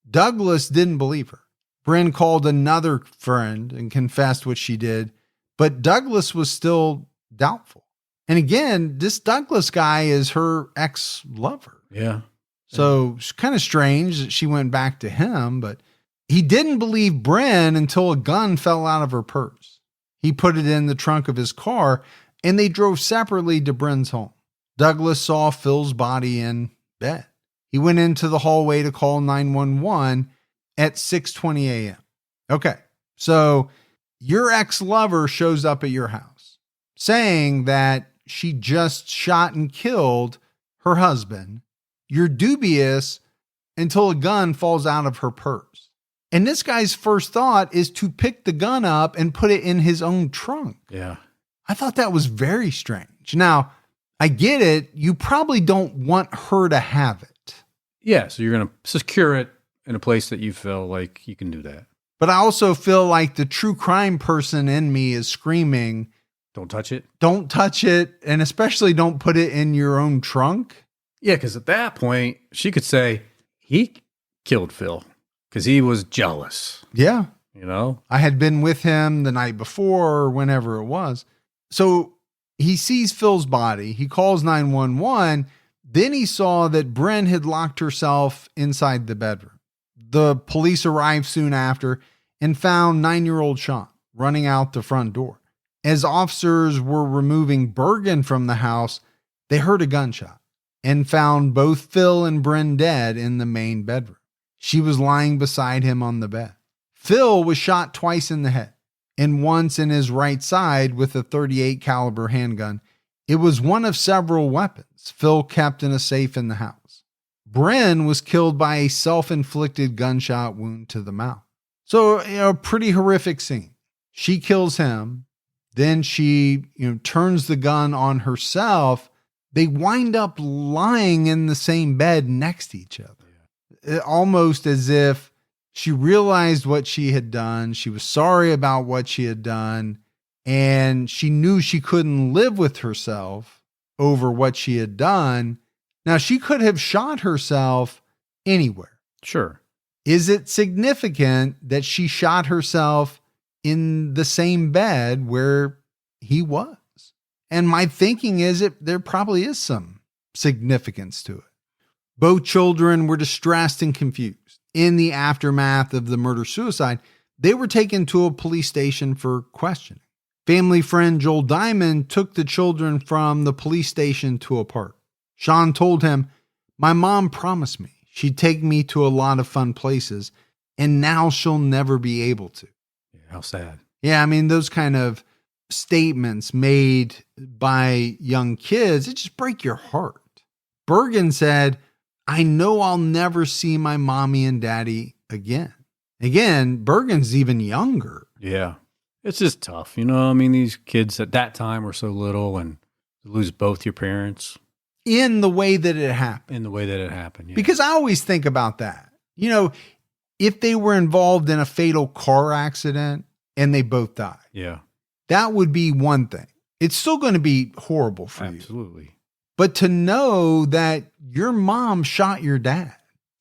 Douglas didn't believe her. Brynn called another friend and confessed what she did, but Douglas was still doubtful. And again, this Douglas guy is her ex-lover. Yeah. So it's kind of strange that she went back to him, but he didn't believe Brynn until a gun fell out of her purse. He put it in the trunk of his car and they drove separately to Brynn's home. Douglas saw Phil's body in bed. He went into the hallway to call 911 at 6:20 a.m. Okay, so your ex-lover shows up at your house saying that she just shot and killed her husband. You're dubious until a gun falls out of her purse. And this guy's first thought is to pick the gun up and put it in his own trunk. Yeah. I thought that was very strange. Now, I get it. You probably don't want her to have it. Yeah, so you're going to secure it in a place that you feel like you can do that. But I also feel like the true crime person in me is screaming, Don't touch it. Don't touch it, and especially don't put it in your own trunk. Yeah, because at that point, she could say, he killed Phil because he was jealous. Yeah. You know? I had been with him the night before or whenever it was. So he sees Phil's body. He calls 911. Then he saw that Brynn had locked herself inside the bedroom. The police arrived soon after and found 9-year-old Sean running out the front door. As officers were removing Bergen from the house, they heard a gunshot and found both Phil and Brynn dead in the main bedroom. She was lying beside him on the bed. Phil was shot twice in the head and once in his right side with a .38 caliber handgun. It was one of several weapons Phil kept in a safe in the house. Brynn was killed by a self-inflicted gunshot wound to the mouth. So, a pretty horrific scene. She kills him. Then she, turns the gun on herself. They wind up lying in the same bed next to each other. Almost as if she realized what she had done. She was sorry about what she had done. And she knew she couldn't live with herself over what she had done. Now, she could have shot herself anywhere. Sure. Is it significant that she shot herself in the same bed where he was? And my thinking is there probably is some significance to it. Both children were distressed and confused. In the aftermath of the murder-suicide, they were taken to a police station for questioning. Family friend Joel Diamond took the children from the police station to a park. Sean told him, "My mom promised me she'd take me to a lot of fun places, and now she'll never be able to." Yeah, how sad. Yeah, I mean, those kind of statements made by young kids, it just break your heart. Bergen said, "I know I'll never see my mommy and daddy again." Again, Bergen's even younger. Yeah. It's just tough. I mean, these kids at that time were so little, and to lose both your parents. In the way that it happened. Yeah. Because I always think about that. If they were involved in a fatal car accident and they both died. Yeah. That would be one thing. It's still going to be horrible for you. Absolutely. But to know that your mom shot your dad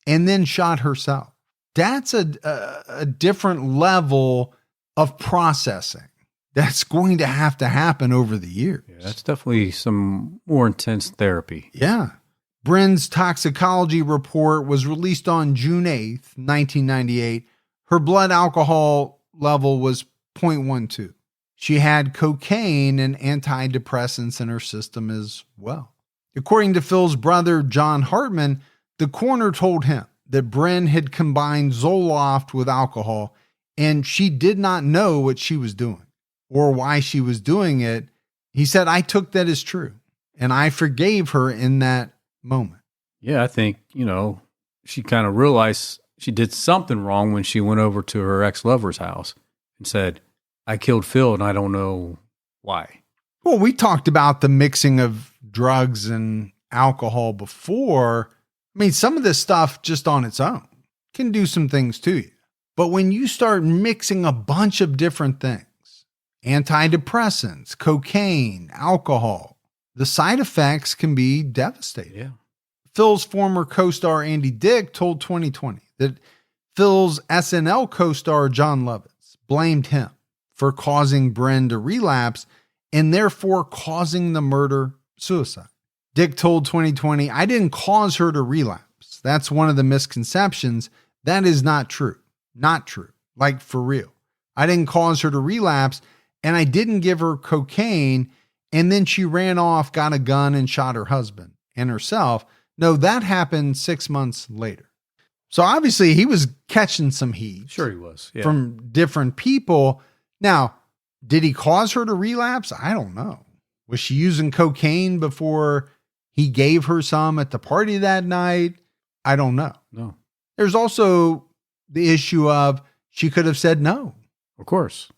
and then shot herself, that's a different level of processing that's going to happen over the years. Yeah, that's definitely some more intense therapy. Yeah. Brynn's toxicology report was released on June 8th, 1998. Her blood alcohol level was 0.12. She had cocaine and antidepressants in her system as well. According to Phil's brother, John Hartman, the coroner told him that Brynn had combined Zoloft with alcohol, and she did not know what she was doing or why she was doing it. He said, "I took that as true, and I forgave her in that moment." Yeah, I think, she kind of realized she did something wrong when she went over to her ex-lover's house and said, "I killed Phil, and I don't know why." Well, we talked about the mixing of drugs and alcohol before. I mean, some of this stuff just on its own can do some things to you. But when you start mixing a bunch of different things, antidepressants, cocaine, alcohol, the side effects can be devastating. Yeah. Phil's former co-star Andy Dick told 2020 that Phil's SNL co-star John Lovitz blamed him for causing Brynn to relapse and therefore causing the murder-suicide. Dick told 2020, "I didn't cause her to relapse. That's one of the misconceptions. That is not true. Not true. Like, for real. I didn't cause her to relapse, and I didn't give her cocaine, and then she ran off, got a gun, and shot her husband and herself. No, that happened 6 months later." So obviously he was catching some heat. Sure he was. Yeah. From different people. Now, did he cause her to relapse? I don't know. Was she using cocaine before he gave her some at the party that night? I don't know. No. There's also the issue of she could have said, "No, Of course.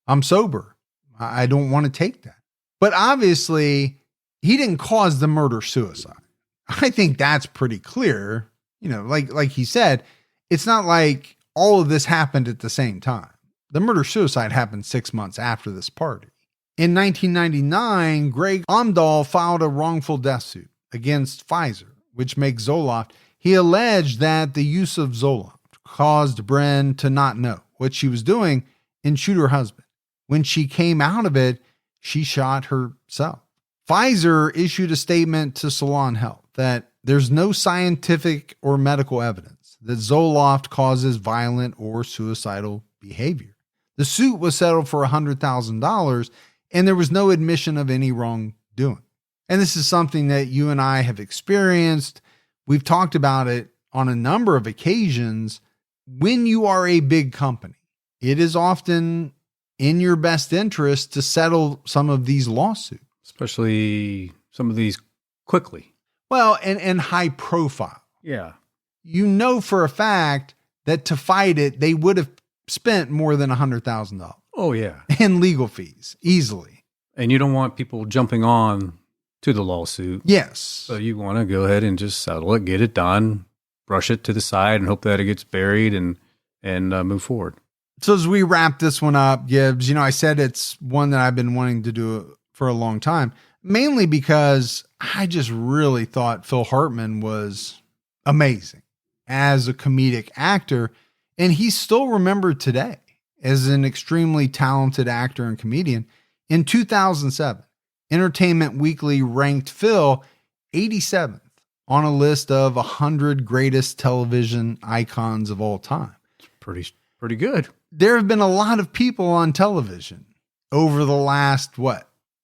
I'm sober. I don't want to take that." But obviously he didn't cause the murder-suicide. I think that's pretty clear. Like he said, it's not like all of this happened at the same time. The murder-suicide happened 6 months after this party. In 1999, Greg Omdahl filed a wrongful death suit against Pfizer, which makes Zoloft. He alleged that the use of Zoloft caused Brynn to not know what she was doing and shoot her husband. When she came out of it, she shot herself. Pfizer issued a statement to Salon Health that there's no scientific or medical evidence that Zoloft causes violent or suicidal behavior. The suit was settled for $100,000, and there was no admission of any wrongdoing. And this is something that you and I have experienced. We've talked about it on a number of occasions. When you are a big company, it is often in your best interest to settle some of these lawsuits. Especially some of these quickly. Well, and high profile. Yeah. You know for a fact that to fight it, they would have spent more than $100,000. Oh, yeah. In legal fees, easily. And you don't want people jumping on to the lawsuit. Yes. So you want to go ahead and just settle it, get it done, brush it to the side, and hope that it gets buried and move forward. So as we wrap this one up, Gibbs, I said it's one that I've been wanting to do for a long time, mainly because I just really thought Phil Hartman was amazing as a comedic actor. And he's still remembered today as an extremely talented actor and comedian. In 2007, Entertainment Weekly ranked Phil 87th on a list of 100 greatest television icons of all time. It's pretty good. There have been a lot of people on television over the last,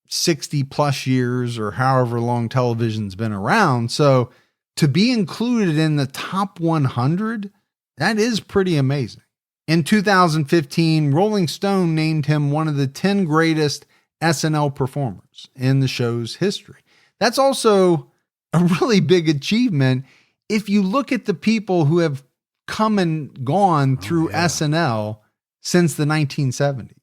60 plus years or however long television's been around. So to be included in the top 100, that is pretty amazing. In 2015, Rolling Stone named him one of the 10 greatest SNL performers in the show's history. That's also a really big achievement if you look at the people who have come and gone through SNL since the 1970s.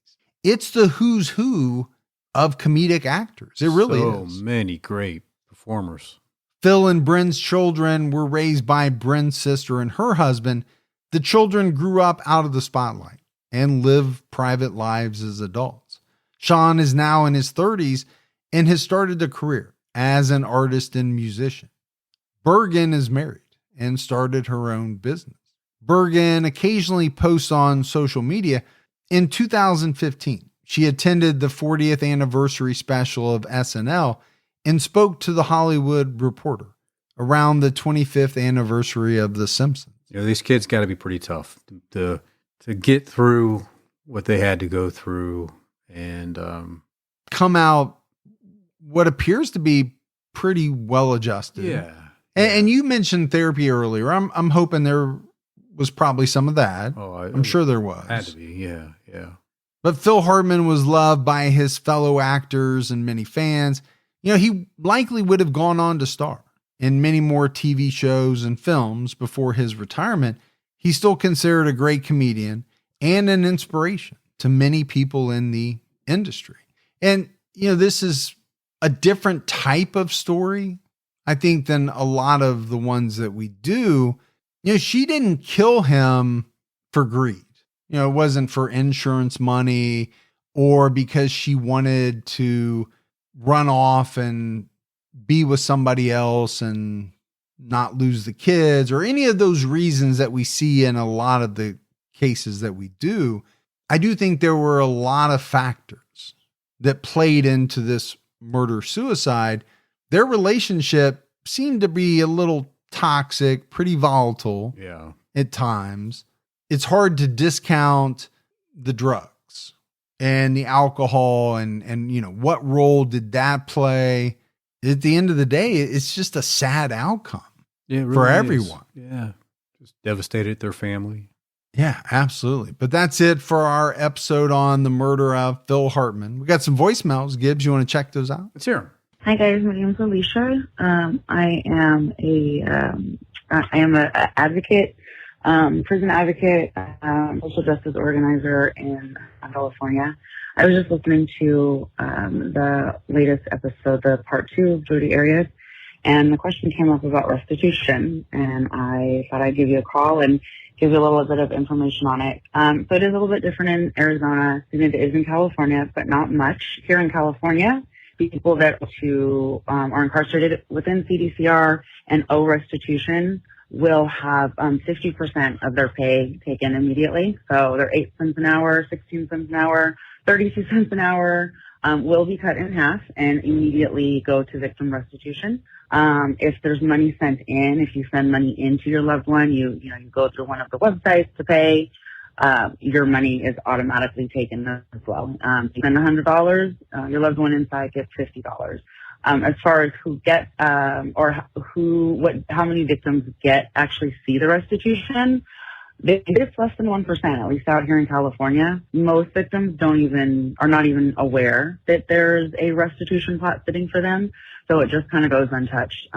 It's the who's who of comedic actors. It really is. So many great performers. Phil and Brynn's children were raised by Brynn's sister and her husband. The children grew up out of the spotlight and live private lives as adults. Sean is now in his 30s and has started a career as an artist and musician. Bergen is married and started her own business. Bergen occasionally posts on social media. In 2015, she attended the 40th anniversary special of SNL and spoke to the Hollywood Reporter around the 25th anniversary of The Simpsons. These kids got to be pretty tough to get through what they had to go through and come out what appears to be pretty well adjusted. Yeah. And you mentioned therapy earlier. I'm hoping there was probably some of that. I'm sure there was. Had to be, yeah. But Phil Hartman was loved by his fellow actors and many fans. He likely would have gone on to star in many more TV shows and films before his retirement. He's still considered a great comedian and an inspiration to many people in the industry. And, this is a different type of story, I think, than a lot of the ones that we do. She didn't kill him for greed. It wasn't for insurance money or because she wanted to run off and be with somebody else and not lose the kids or any of those reasons that we see in a lot of the cases that we do. I do think there were a lot of factors that played into this murder-suicide. Their relationship seemed to be a little toxic, pretty volatile at times. It's hard to discount the drugs and the alcohol and what role did that play? At the end of the day, it's just a sad outcome for everyone. Yeah. Just devastated their family. Yeah, absolutely. But that's it for our episode on the murder of Phil Hartman. We got some voicemails. Gibbs, you want to check those out? Let's hear them. Hi guys, my name is Alicia. I am an advocate, prison advocate, social justice organizer in California. I was just listening to the latest episode, the part 2 of Jodi Arias, and the question came up about restitution, and I thought I'd give you a call and give you a little bit of information on it. So it is a little bit different in Arizona than it is in California, but not much. Here in California, people that are incarcerated within CDCR and owe restitution will have 50% of their pay taken immediately. So they're 8 cents an hour, 16 cents an hour, 32 cents an hour will be cut in half and immediately go to victim restitution. If there's money sent in, if you send money into your loved one, you go through one of the websites to pay, your money is automatically taken as well. You spend $100, your loved one inside gets $50. As far as how many victims actually see the restitution, it's less than 1%, at least out here in California. Most victims are not even aware that there's a restitution pot sitting for them. So it just kind of goes untouched.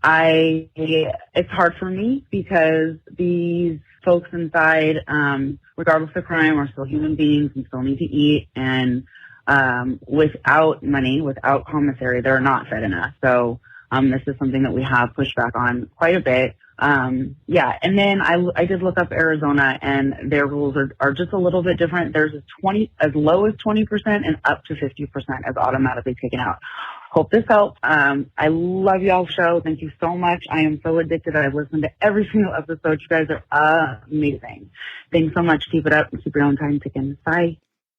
It's hard for me because these folks inside, regardless of crime, are still human beings and still need to eat. And without money, without commissary, they're not fed enough. So this is something that we have pushed back on quite a bit. And then I did look up Arizona, and their rules are just a little bit different. There's as low as 20% and up to 50% is automatically taken out. Hope this helps. I love y'all's show. Thank you so much. I am so addicted. I've listened to every single episode. You guys are amazing. Thanks so much. Keep it up. Keep your own time ticking. Bye.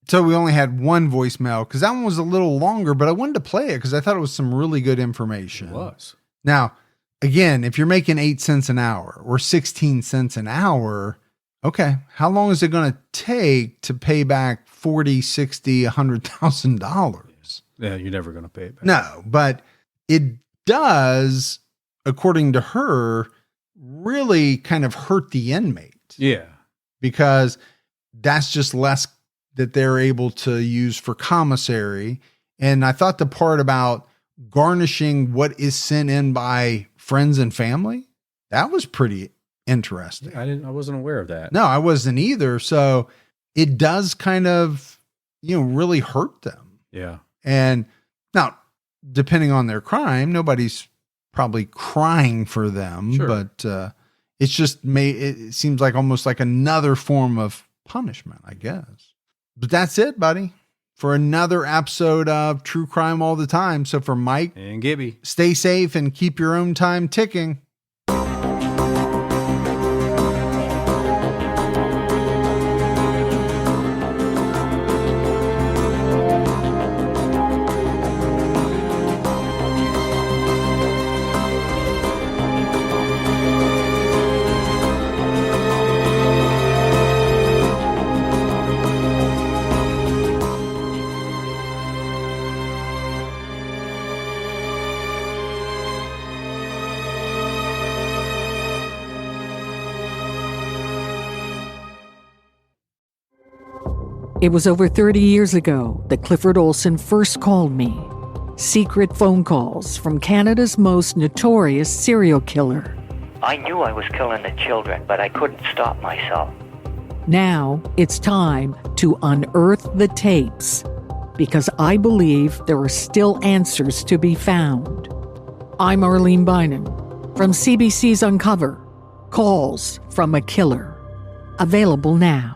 So we only had one voicemail because that one was a little longer, but I wanted to play it because I thought it was some really good information. It was. Now, again, if you're making 8 cents an hour or 16 cents an hour, okay, how long is it going to take to pay back $40,000, $60,000, $100,000? Yeah, you're never going to pay it back. No, but it does, according to her, really kind of hurt the inmate. Yeah. Because that's just less that they're able to use for commissary. And I thought the part about garnishing what is sent in by friends and family, that was pretty interesting. I wasn't aware of that. No, I wasn't either. So it does kind of, really hurt them. Yeah. And now, depending on their crime, nobody's probably crying for them, Sure. but it's just it seems like almost like another form of punishment, I guess. But that's it, buddy, for another episode of True Crime All the Time. So for Mike and Gibby, stay safe and keep your own time ticking. It was over 30 years ago that Clifford Olson first called me. Secret phone calls from Canada's most notorious serial killer. I knew I was killing the children, but I couldn't stop myself. Now it's time to unearth the tapes, because I believe there are still answers to be found. I'm Arlene Bynum from CBC's Uncover, Calls from a Killer. Available now.